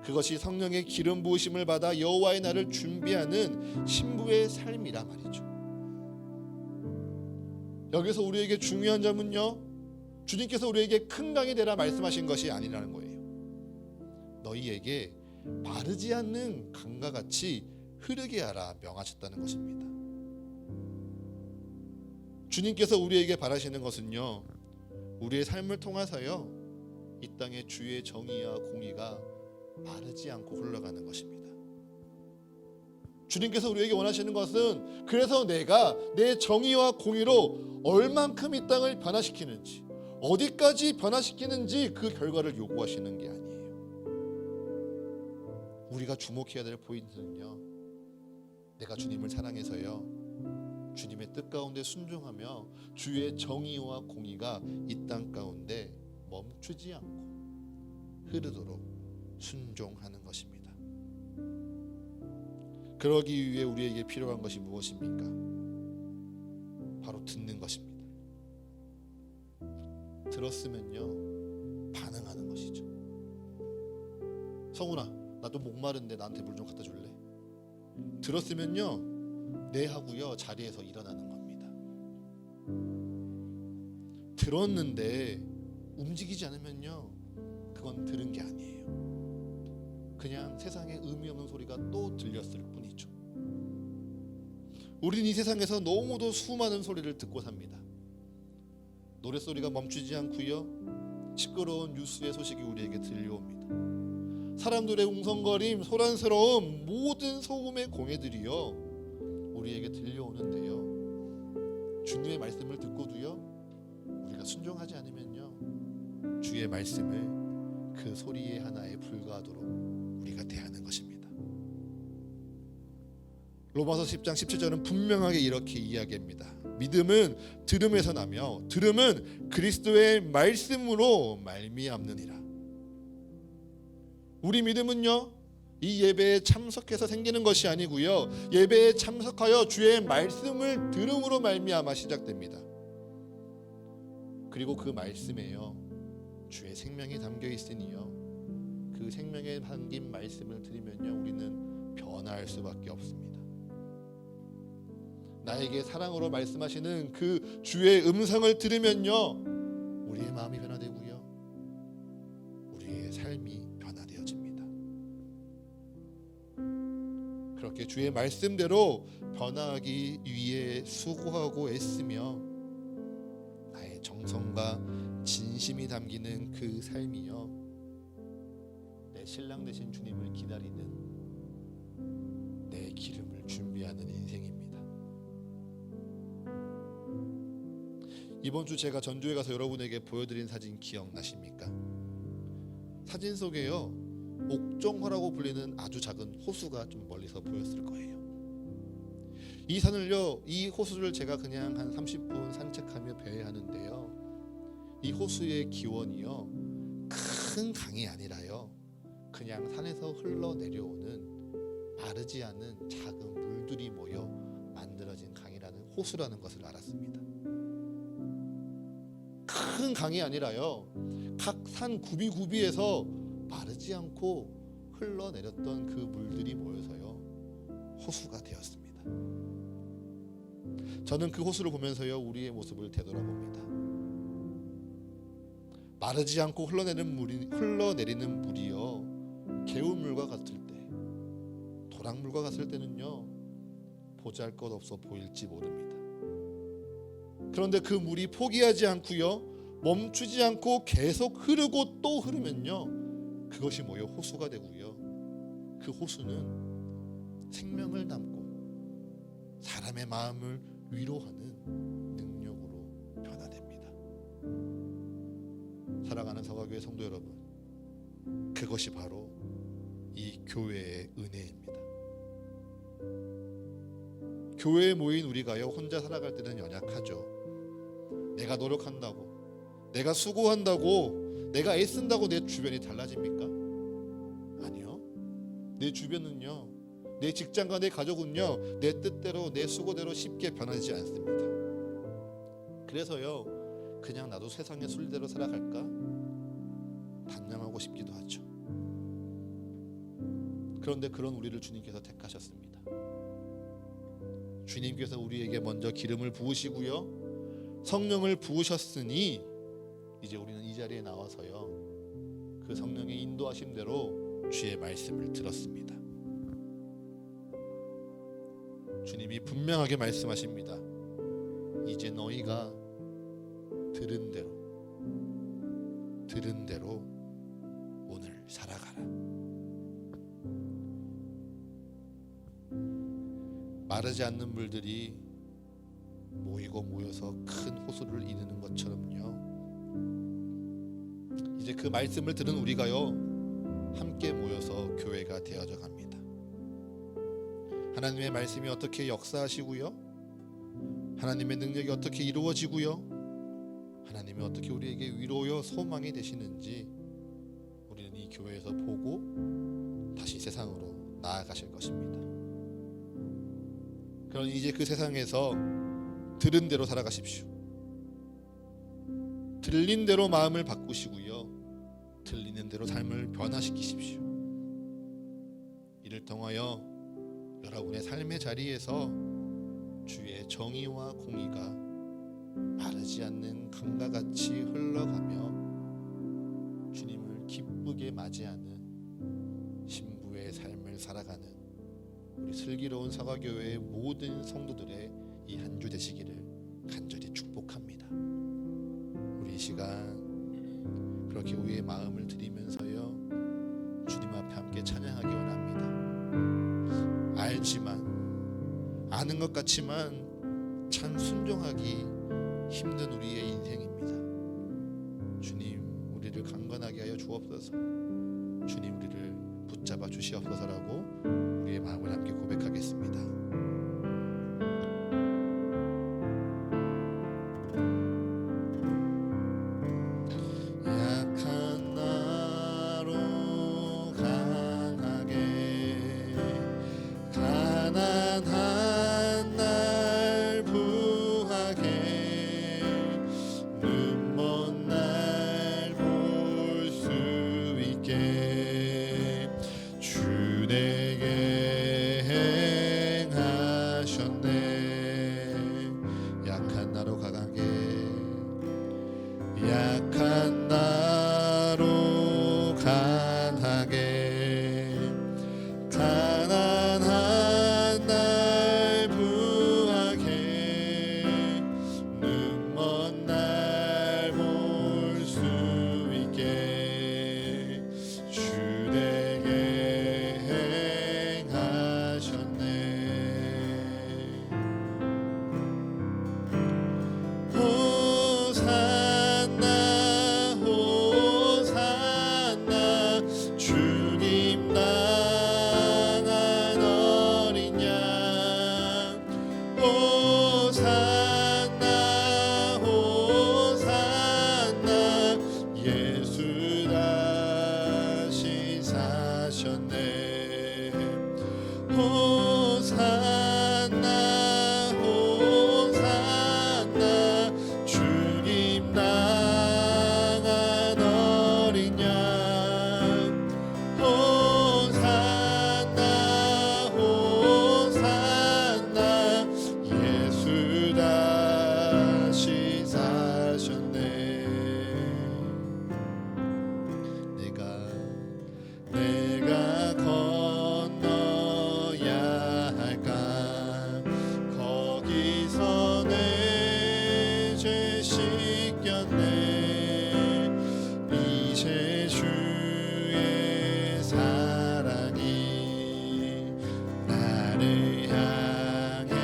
그것이 성령의 기름 부으심을 받아 여호와의 날을 준비하는 신부의 삶이라 말이죠. 여기서 우리에게 중요한 점은요 주님께서 우리에게 큰 강이 되라 말씀하신 것이 아니라는 거예요. 너희에게 마르지 않는 강과 같이 흐르게 하라 명하셨다는 것입니다. 주님께서 우리에게 바라시는 것은요 우리의 삶을 통해서요 이 땅의 주의 정의와 공의가 마르지 않고 흘러가는 것입니다. 주님께서 우리에게 원하시는 것은 그래서 내가 내 정의와 공의로 얼만큼 이 땅을 변화시키는지, 어디까지 변화시키는지 그 결과를 요구하시는 게 아니에요. 우리가 주목해야 될 포인트는요 내가 주님을 사랑해서요 주님의 뜻 가운데 순종하며 주의 정의와 공의가 이 땅 가운데 멈추지 않고 흐르도록 순종하는 것입니다. 그러기 위해 우리에게 필요한 것이 무엇입니까? 바로 듣는 것입니다. 들었으면요 반응하는 것이죠. 성훈아, 나 좀 목마른데 나한테 물 좀 갖다 줄래? 들었으면요 네 하고요 자리에서 일어나는 겁니다. 들었는데 움직이지 않으면요 그건 들은 게 아니에요. 그냥 세상에 의미 없는 소리가 또 들렸을 뿐이죠. 우린 이 세상에서 너무도 수많은 소리를 듣고 삽니다. 노랫소리가 멈추지 않고요 시끄러운 뉴스의 소식이 우리에게 들려옵니다. 사람들의 웅성거림, 소란스러움, 모든 소음의 공해들이요 우리에게 들려오는데요 주님의 말씀을 듣고도요 우리가 순종하지 않으면요 주의 말씀을 그 소리의 하나에 불과하도록 우리가 대하는 것입니다. 로마서 10장 17절은 분명하게 이렇게 이야기합니다. 믿음은 들음에서 나며 들음은 그리스도의 말씀으로 말미암느니라. 우리 믿음은요 이 예배에 참석해서 생기는 것이 아니고요, 예배에 참석하여 주의 말씀을 들음으로 말미암아 시작됩니다. 그리고 그 말씀에요 주의 생명이 담겨 있으니요, 그 생명에 담긴 말씀을 들으면요 우리는 변화할 수밖에 없습니다. 나에게 사랑으로 말씀하시는 그 주의 음성을 들으면요 우리의 마음이 변화되고요 우리의 삶이 변화되어집니다. 그렇게 주의 말씀대로 변화하기 위해 수고하고 애쓰며 나의 정성과 진심이 담기는 그 삶이요 내 신랑 되신 주님을 기다리는 내 기름을 준비하는 인생입니다. 이번 주 제가 전주에 가서 여러분에게 보여드린 사진 기억나십니까? 사진 속에요 옥정화라고 불리는 아주 작은 호수가 좀 멀리서 보였을 거예요. 이 산을요, 이 호수를 제가 그냥 한 30분 산책하며 배회하는데요, 이 호수의 기원이요 큰 강이 아니라요 그냥 산에서 흘러내려오는 마르지 않은 작은 물들이 모여 만들어진 강이라는 호수라는 것을 알았습니다. 큰 강이 아니라요 각 산 구비구비에서 마르지 않고 흘러내렸던 그 물들이 모여서요 호수가 되었습니다. 저는 그 호수를 보면서요 우리의 모습을 되돌아봅니다. 마르지 않고 흘러내리는 물이요 개울물과 같을 때, 도랑물과 같을 때는요 보잘것없어 보일지 모릅니다. 그런데 그 물이 포기하지 않고요 멈추지 않고 계속 흐르고 또 흐르면요 그것이 모여 호수가 되고요 그 호수는 생명을 담고 사람의 마음을 위로하는 능력으로 변화됩니다. 사랑하는 서가교회 성도 여러분, 그것이 바로 이 교회의 은혜입니다. 교회에 모인 우리가요 혼자 살아갈 때는 연약하죠. 내가 노력한다고, 내가 수고한다고, 내가 애쓴다고 내 주변이 달라집니까? 아니요. 내 주변은요, 내 직장과 내 가족은요 내 뜻대로 내 수고대로 쉽게 변하지 않습니다. 그래서요 그냥 나도 세상의 순리대로 살아갈까 단념하고 싶기도 하죠. 그런데 그런 우리를 주님께서 택하셨습니다. 주님께서 우리에게 먼저 기름을 부으시고요 성령을 부으셨으니 이제 우리는 이 자리에 나와서요 그 성령의 인도하심대로 주의 말씀을 들었습니다. 주님이 분명하게 말씀하십니다. 이제 너희가 들은 대로 오늘 살아가라. 마르지 않는 물들이 모이고 모여서 큰 호수를 이루는 것처럼요 이제 그 말씀을 들은 우리가요 함께 모여서 교회가 되어져 갑니다. 하나님의 말씀이 어떻게 역사하시고요 하나님의 능력이 어떻게 이루어지고요 하나님이 어떻게 우리에게 위로요 소망이 되시는지 우리는 이 교회에서 보고 다시 세상으로 나아가실 것입니다. 그럼 이제 그 세상에서 들은 대로 살아가십시오. 들린 대로 마음을 바꾸시고요 들리는 대로 삶을 변화시키십시오. 이를 통하여 여러분의 삶의 자리에서 주의 정의와 공의가 마르지 않는 강과 같이 흘러가며 주님을 기쁘게 맞이하는 신부의 삶을 살아가는 우리 슬기로운 사과교회의 모든 성도들의 이 한 주 되시기를 간절히 축복합니다. 우리 이 시간 그렇게 우리의 마음을 드리면서요 주님 앞에 함께 찬양하기 원합니다. 알지만 아는 것 같지만 참 순종하기 힘든 우리의 인생입니다. 주님 우리를 강건하게 하여 주옵소서. 주님 우리를 붙잡아 주시옵소서라고 우리의 마음을 함께 고백하겠습니다. 약한 나로 강하게 사셨네. 호산나 호산나 주님 낳은 어린 양. 호산나 호산나 예수 다시 사셨네. 내가 건너야 할까? 거기서 내 죄 씻겼네. 이제 주의 사랑이 나를 향해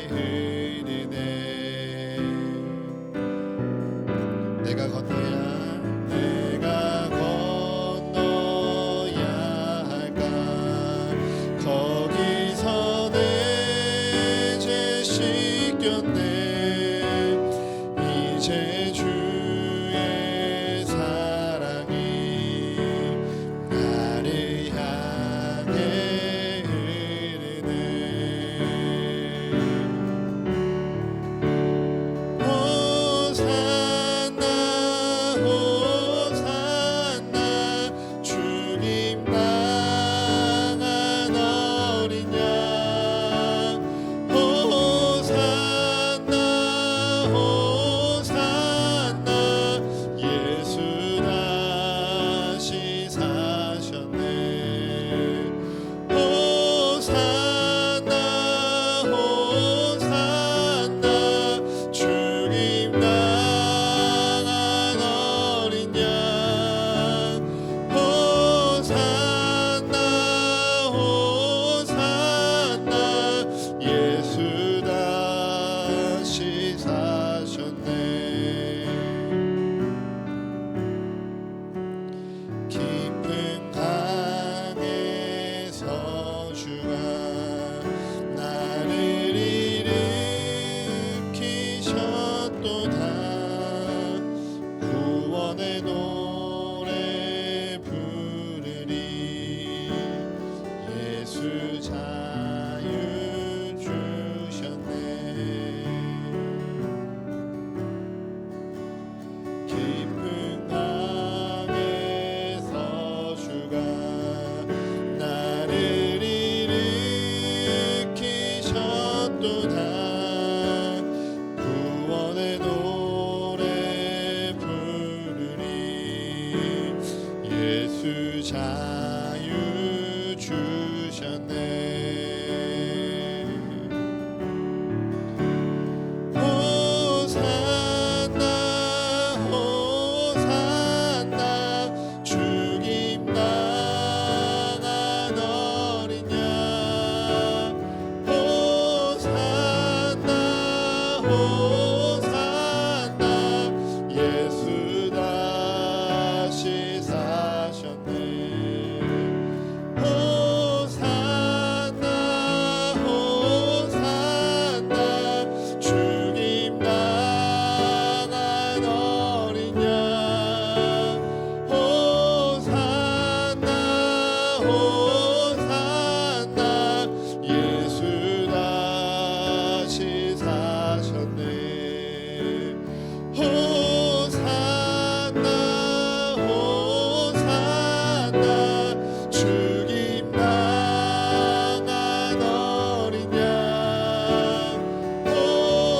흐르네. 내가 건너야 할까? 거기서 내 죄 씻겼네. 이제 주의 사랑이 나를 향해 흐르네. 호산나 호산나 주님 낳은 어린 양. 호산나 호산나 예수 다시 사셨네. 호산나 호산나 주님 낳은 어린 양. 호산나 호산나 예수 다시 사셨네. 깊은 강에서 주가 나를 일으키셨도다. 구원의 노래 부르리. 예수 자유 주셨네. 깊은 강에서 주가 나를 일으키셨도다. 구원의 노래 부르리. 예수 자유 주셨네. 호산나 호산나 주님 낳은 어린 양. 호산나 호산나 예수 다시 사셨네. 호산나 호산나 주님 낳은 어린 양. 호산나 호산나 예수 다시 사셨네. 호산나 호산나 주님 낳은 어린 양.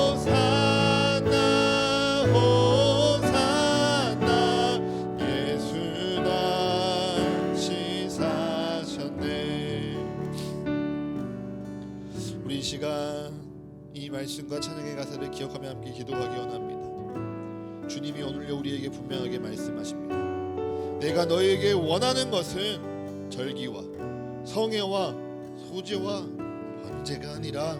호산나 호산나 예수 다시 사셨네. 우리 이 시간 이 말씀과 찬양의 가사를 기억하며 함께 기도하기 원합니다. 주님이 오늘요 우리에게 분명하게 말씀하십니다. 내가 너에게 원하는 것은 절기와 성애와 소재와 번제가 아니라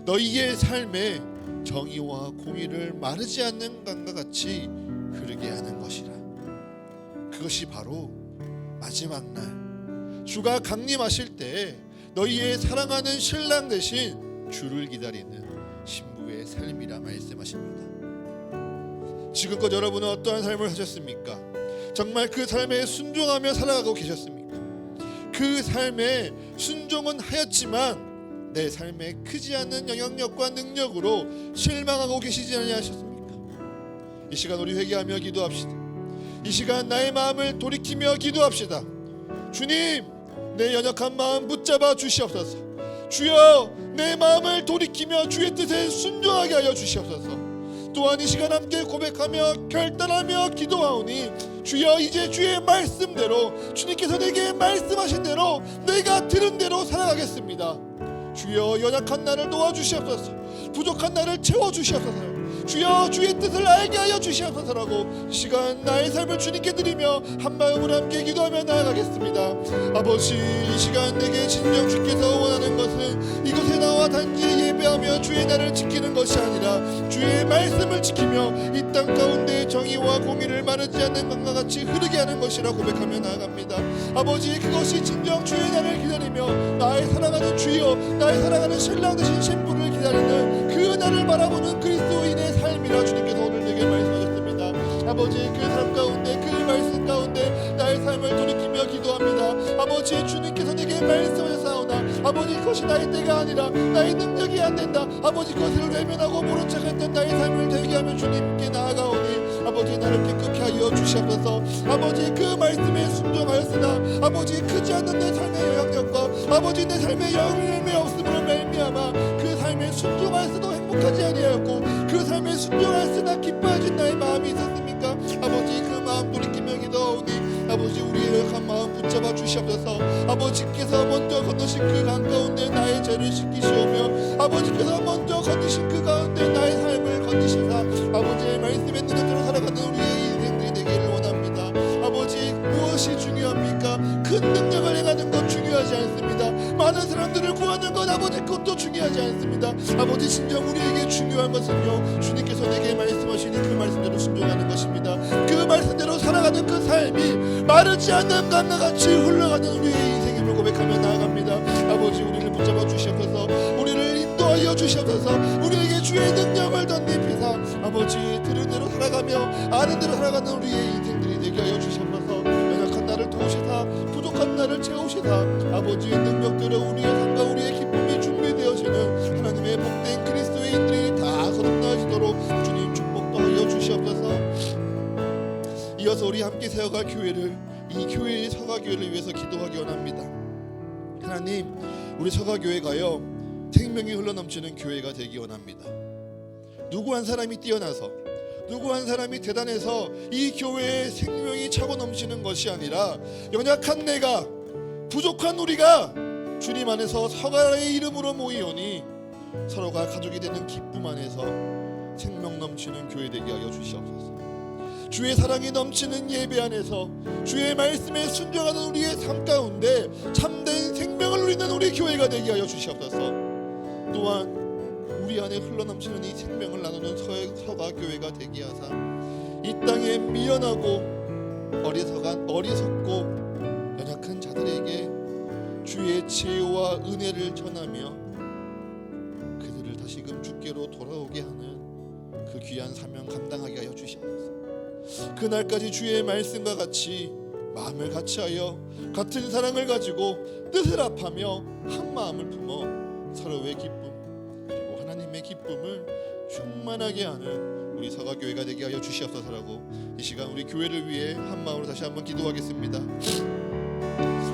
너희의 삶에 정의와 공의를 마르지 않는 강과 같이 흐르게 하는 것이라. 그것이 바로 마지막 날 주가 강림하실 때 너희의 사랑하는 신랑 대신 주를 기다리는 신부의 삶이라 말씀하십니다. 지금껏 여러분은 어떠한 삶을 하셨습니까? 정말 그 삶에 순종하며 살아가고 계셨습니까? 그 삶에 순종은 하였지만 내 삶에 크지 않은 영향력과 능력으로 실망하고 계시지 아니하셨습니까? 이 시간 우리 회개하며 기도합시다. 이 시간 나의 마음을 돌이키며 기도합시다. 주님, 내 연약한 마음 붙잡아 주시옵소서. 주여, 내 마음을 돌이키며 주의 뜻에 순종하게 하여 주시옵소서. 또한 이 시간 함께 고백하며 결단하며 기도하오니 주여, 이제 주의 말씀대로, 주님께서 내게 말씀하신 대로 내가 들은 대로 살아가겠습니다. 주여, 연약한 나를 도와주시옵소서. 부족한 나를 채워주시옵소서. 주여, 주의 뜻을 알게 하여 주시옵소서라고 이 시간 나의 삶을 주님께 드리며 한마음으로 함께 기도하며 나아가겠습니다. 아버지, 이 시간 내게 진정 주께서 원하는 것은 이곳에 나와 단지 예배하며 주의 날을 지키는 것이 아니라 주의 말씀을 지키며 이 땅 가운데 정의와 공의를 마르지 않는 강과 같이 흐르게 하는 것이라 고백하며 나아갑니다. 아버지, 그것이 진정 주의 날을 기다리며 나의 사랑하는 주여, 나의 사랑하는 신랑 되신 신부를 기다리는 그 날을 바라보는 그리스도인의 삶이라 주님께서 오늘 내게 말씀하셨습니다. 아버지, 그 삶 가운데, 그 말씀 가운데 나의 삶을 돌이키며 기도합니다. 아버지, 주님께서 내게 말씀하셨사오나 아버지, 그것이 나의 때가 아니라 나의 능력이 안 된다. 아버지, 그것을 외면하고 모른 척했던 나의 삶을 대기하며 주님께 나아가오니 아버지, 나를 깨끗게 하여 주시옵소서. 아버지, 그 말씀에 순종하였으나 아버지, 크지 않는 내 삶의 영향력과 아버지, 내 삶의 열매 없음으로 말미암아 그 삶에 순종하였어도 행복하지 아니하였고 그 삶에 순종하였으나 기뻐하신 나의 마음이 있었습니까? 아버지, 그 마음 돌이키며 기도하오니 아버지, 우리의 약한 마음 붙잡아 주시옵소서. 아버지께서 먼저 건너신 그 강 가운데 나의 죄를 씻기시오며 아버지께서 먼저 건지신 그 가운데 나의 삶을 건지시사 아버지의 말씀에 능력대로 살아가는 우리의 인생들이 되기를 원합니다. 아버지, 무엇이 중요합니까? 큰 능력을 행하는 것 중요하지 않습니다. 많은 사람들을 구하는 것 아버지 그것도 중요하지 않습니다. 아버지, 진정 우리에게 중요한 것은요, 주님께서 내게 말씀하시니 그 말씀대로 순종하는 것입니다. 그 말씀대로 살아가는 그 삶이 마르지 않는 강과 같이 흘러가는 우리의 인생임을 고백하며 나아갑니다. 아버지, 우리를 붙잡아 주시옵소서. 우리를 인도하여 주시옵소서. 우리에게 주의 능력을 덧입히사 아버지, 들은 대로 살아가며 아는 대로 살아가는 우리의 인생들이 되게 하여 주시옵소서. 연약한 나를 도우시사 부족한 나를 채우시사 아버지의 능력대로 우리의 삶과 우리의 기쁨이 준비되어지는 하나님의 복된 그리스도인들이 다 거듭나시도록 주님 축복도 하여 주시옵소서. 이어서 우리 함께 세워갈 교회를, 이 교회의 서가교회를 위해서 기도하기 원합니다. 하나님, 우리 서가교회가요 생명이 흘러넘치는 교회가 되기 원합니다. 누구 한 사람이 뛰어나서, 누구 한 사람이 대단해서 이 교회에 생명이 차고 넘치는 것이 아니라 연약한 내가, 부족한 우리가 주님 안에서 서가의 이름으로 모이오니 서로가 가족이 되는 기쁨 안에서 생명 넘치는 교회 되게 하여 주시옵소서. 주의 사랑이 넘치는 예배 안에서 주의 말씀에 순종하는 우리의 삶 가운데 참된 생명을 누리는 우리 교회가 되게 하여 주시옵소서. 또한 우리 안에 흘러넘치는 이 생명을 나누는 서가교회가 되게 하사 이 땅에 미련하고 어리석고 연약한 자들에게 주의 지혜와 은혜를 전하며 그들을 다시금 주께로 돌아오게 하는 그 귀한 사명 감당하게 하여 주시옵소서. 그날까지 주의 말씀과 같이 마음을 같이하여 같은 사랑을 가지고 뜻을 합하며 한 마음을 품어 서로의 기쁨 그리고 하나님의 기쁨을 충만하게 하는 우리 서가교회가 되게 하여 주시옵소서라고 이 시간 우리 교회를 위해 한 마음으로 다시 한번 기도하겠습니다.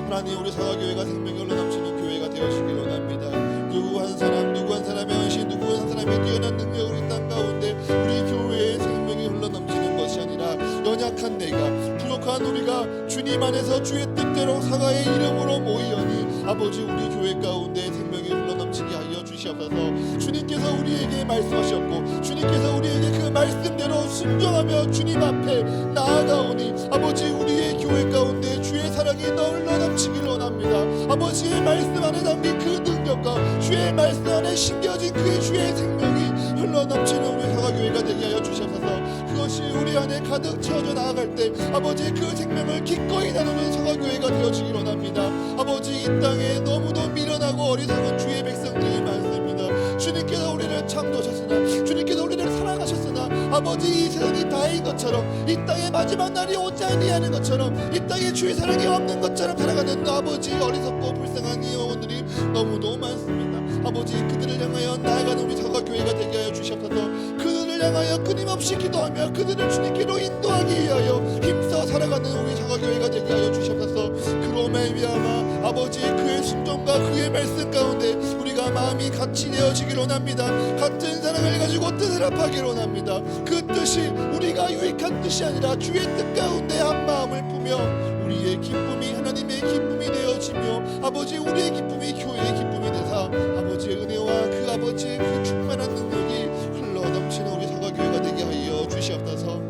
하나님, 우리 서가교회가 생명이 흘러넘치는 교회가 되어지길 원합니다. 누구 한 사람의 헌신, 누구 한 사람의 뛰어난 능력으로 이 땅 가운데 우리 교회의 생명이 흘러넘치는 것이 아니라 연약한 내가, 부족한 우리가 주님 안에서 주의 뜻대로 사가의 이름으로 모이오니 아버지, 우리 교회 가운데 생명이 흘러넘치게 하여 주시옵소서. 주님께서 우리에게 말씀하셨고 주님께서 우리에게 그 말씀대로 순종하며 주님 앞에 나아가오니 아버지, 우리의 교회 가운데 주의 사랑이 흘러넘치길 원합니다. 아버지의 말씀 안에 담긴 그 능력과 주의 말씀 안에 심겨진 그 주의 생명이 흘러넘치는 우리 서가교회가 되게 하여 주시옵소서. 그것이 우리 안에 가득 채워져 나아갈 때 아버지, 그 생명을 기꺼이 나누는 서가교회가 되어지길 원합니다. 아버지, 이 땅에 너무도 미련하고 어리석은 주의 백성들이 많습니다. 주님께서 우리를 창조하셨으나 주님께서 우리를 사랑하셨으나 아버지 이 세상이 다인 것처럼, 이 땅의 마지막 날이 오지 아니하는 것처럼, 이 땅에 주의 사랑이 없는 것처럼 살아가는 아버지 어리석고 불쌍한 이 영혼들이 너무도 많습니다. 아버지 그들을 향하여 나아가는 우리 사과교회가 되게 하여 주시옵소서. 그들을 향하여 끊임없이 기도하며 그들을 주님께로 인도하기 위하여 힘써 살아가는 우리 사과교회가 되게 하여 주시옵소서. 그로 말미암아 아버지 그의 순종과 그의 말씀 가운데 우리가 마음이 같이 되어지기를 원합니다. 같은 사랑을 가지고 뜻을 합하기를 원합니다. 그 뜻이 우리가 유익한 뜻이 아니라 주의 뜻 가운데 한 마음을 품며 우리의 기쁨이 하나님의 기쁨이 되어지며 아버지 우리의 기쁨이 교회의 기쁨이 되사 아버지의 은혜와 그 아버지의 그 충만한 능력이 흘러 넘치는 우리 사과교회가 되게 하여 주시옵소서.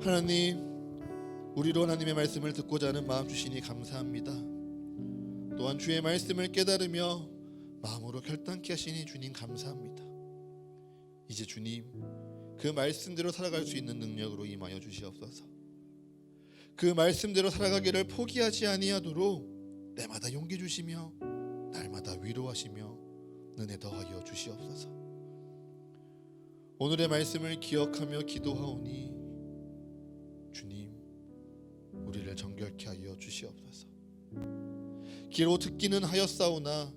하나님, 우리로 하나님의 말씀을 듣고자 하는 마음 주시니 감사합니다. 또한 주의 말씀을 깨달으며 마음으로 결단케 하시니 주님 감사합니다. 이제 주님 그 말씀대로 살아갈 수 있는 능력으로 임하여 주시옵소서. 그 말씀대로 살아가기를 포기하지 아니하도록 날마다 용기 주시며 날마다 위로하시며 은혜 더하여 주시옵소서. 오늘의 말씀을 기억하며 기도하오니 주님 우리를 정결케 하여 주시옵소서. 귀로 듣기는 하였사오나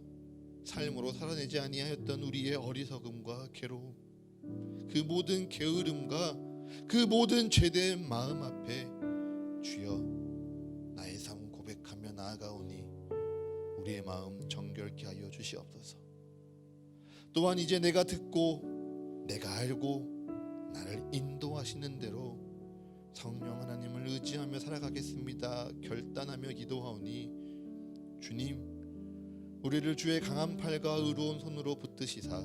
삶으로 살아내지 아니하였던 우리의 어리석음과 괴로움, 그 모든 게으름과 그 모든 죄된 마음 앞에 주여 나의 삶 고백하며 나아가오니 우리의 마음 정결케 하여 주시옵소서. 또한 이제 내가 듣고 내가 알고 나를 인도하시는 대로 성령 하나님을 의지하며 살아가겠습니다 결단하며 기도하오니 주님 우리를 주의 강한 팔과 의로운 손으로 붙드시사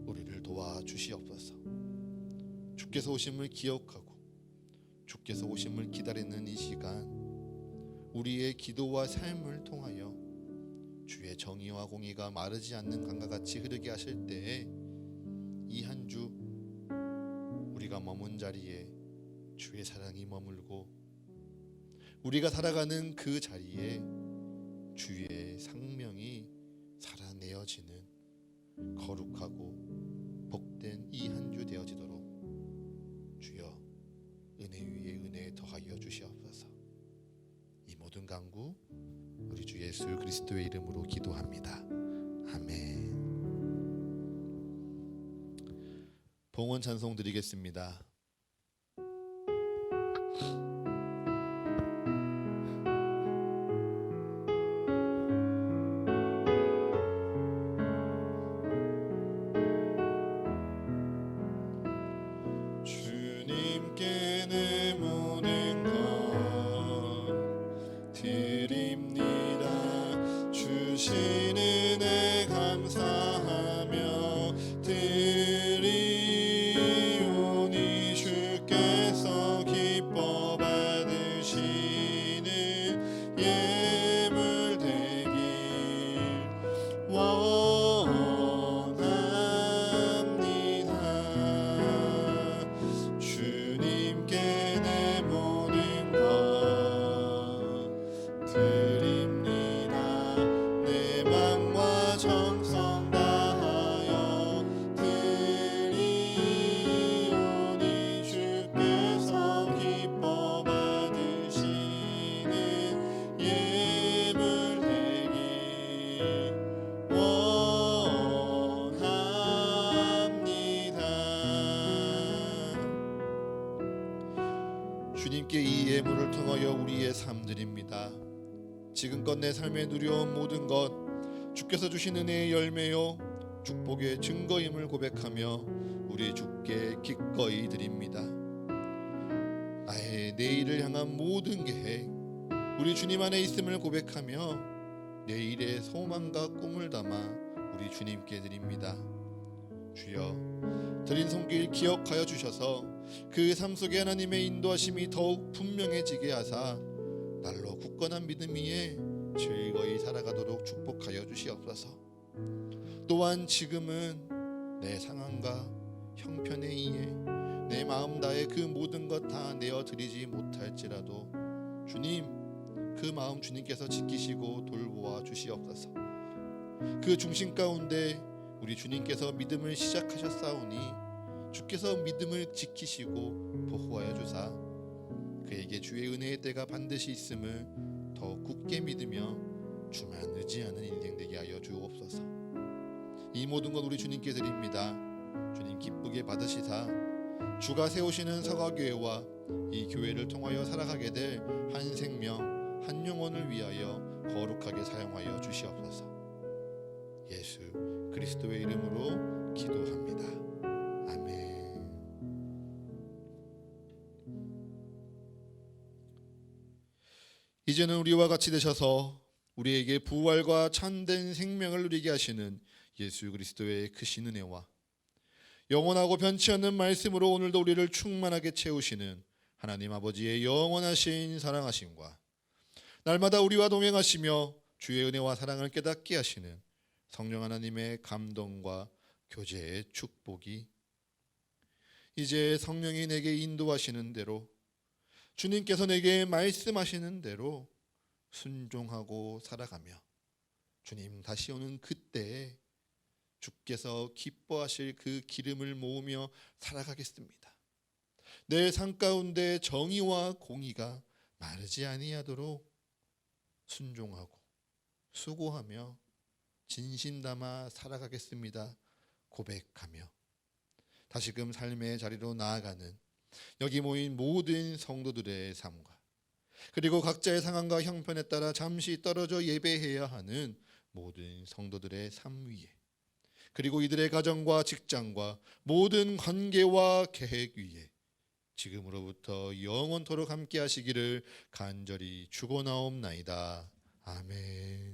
우리를 도와주시옵소서. 주께서 오심을 기억하고 주께서 오심을 기다리는 이 시간 우리의 기도와 삶을 통하여 주의 정의와 공의가 마르지 않는 강과 같이 흐르게 하실 때에 이 한 주 우리가 머문 자리에 주의 사랑이 머물고 우리가 살아가는 그 자리에 주의 상명이 살아내어지는 거룩하고 복된 이 한 주 되어지도록 주여 은혜 위에 은혜 더하여 주시옵소서. 이 모든 간구 우리 주 예수 그리스도의 이름으로 기도합니다. 아멘. 봉헌 찬송 드리겠습니다. 주님께 이 예물을 통하여 우리의 삶 드립니다. 지금껏 내 삶에 누려온 모든 것 주께서 주신 은혜의 열매요 축복의 증거임을 고백하며 우리 주께 기꺼이 드립니다. 나의 내일을 향한 모든 계획 우리 주님 안에 있음을 고백하며 내일의 소망과 꿈을 담아 우리 주님께 드립니다. 주여 드린 손길 기억하여 주셔서 그 삶 속에 하나님의 인도하심이 더욱 분명해지게 하사 날로 굳건한 믿음 위에 즐거이 살아가도록 축복하여 주시옵소서. 또한 지금은 내 상황과 형편에 의해 내 마음 다해 그 모든 것 다 내어드리지 못할지라도 주님 그 마음 주님께서 지키시고 돌보아 주시옵소서. 그 중심 가운데 우리 주님께서 믿음을 시작하셨사오니 주께서 믿음을 지키시고 보호하여 주사 그에게 주의 은혜의 때가 반드시 있음을 더 굳게 믿으며 주만 의지하는 인생 되게 하여 주옵소서. 이 모든 것 우리 주님께 드립니다. 주님 기쁘게 받으시사 주가 세우시는 서가교회와 이 교회를 통하여 살아가게 될 한 생명 한 영혼을 위하여 거룩하게 사용하여 주시옵소서. 예수 그리스도의 이름으로 기도합니다. 아멘. 이제는 우리와 같이 되셔서 우리에게 부활과 참된 생명을 누리게 하시는 예수 그리스도의 크신 은혜와 영원하고 변치 않는 말씀으로 오늘도 우리를 충만하게 채우시는 하나님 아버지의 영원하신 사랑하심과 날마다 우리와 동행하시며 주의 은혜와 사랑을 깨닫게 하시는 성령 하나님의 감동과 교제의 축복이 이제 성령이 내게 인도하시는 대로 주님께서 내게 말씀하시는 대로 순종하고 살아가며 주님 다시 오는 그때에 주께서 기뻐하실 그 기름을 모으며 살아가겠습니다. 내 삶 가운데 정의와 공의가 마르지 아니하도록 순종하고 수고하며 진심 담아 살아가겠습니다. 고백하며 다시금 삶의 자리로 나아가는 여기 모인 모든 성도들의 삶과 그리고 각자의 상황과 형편에 따라 잠시 떨어져 예배해야 하는 모든 성도들의 삶 위에 그리고 이들의 가정과 직장과 모든 관계와 계획 위에 지금으로부터 영원토록 함께 하시기를 간절히 축원하옵나이다. 아멘.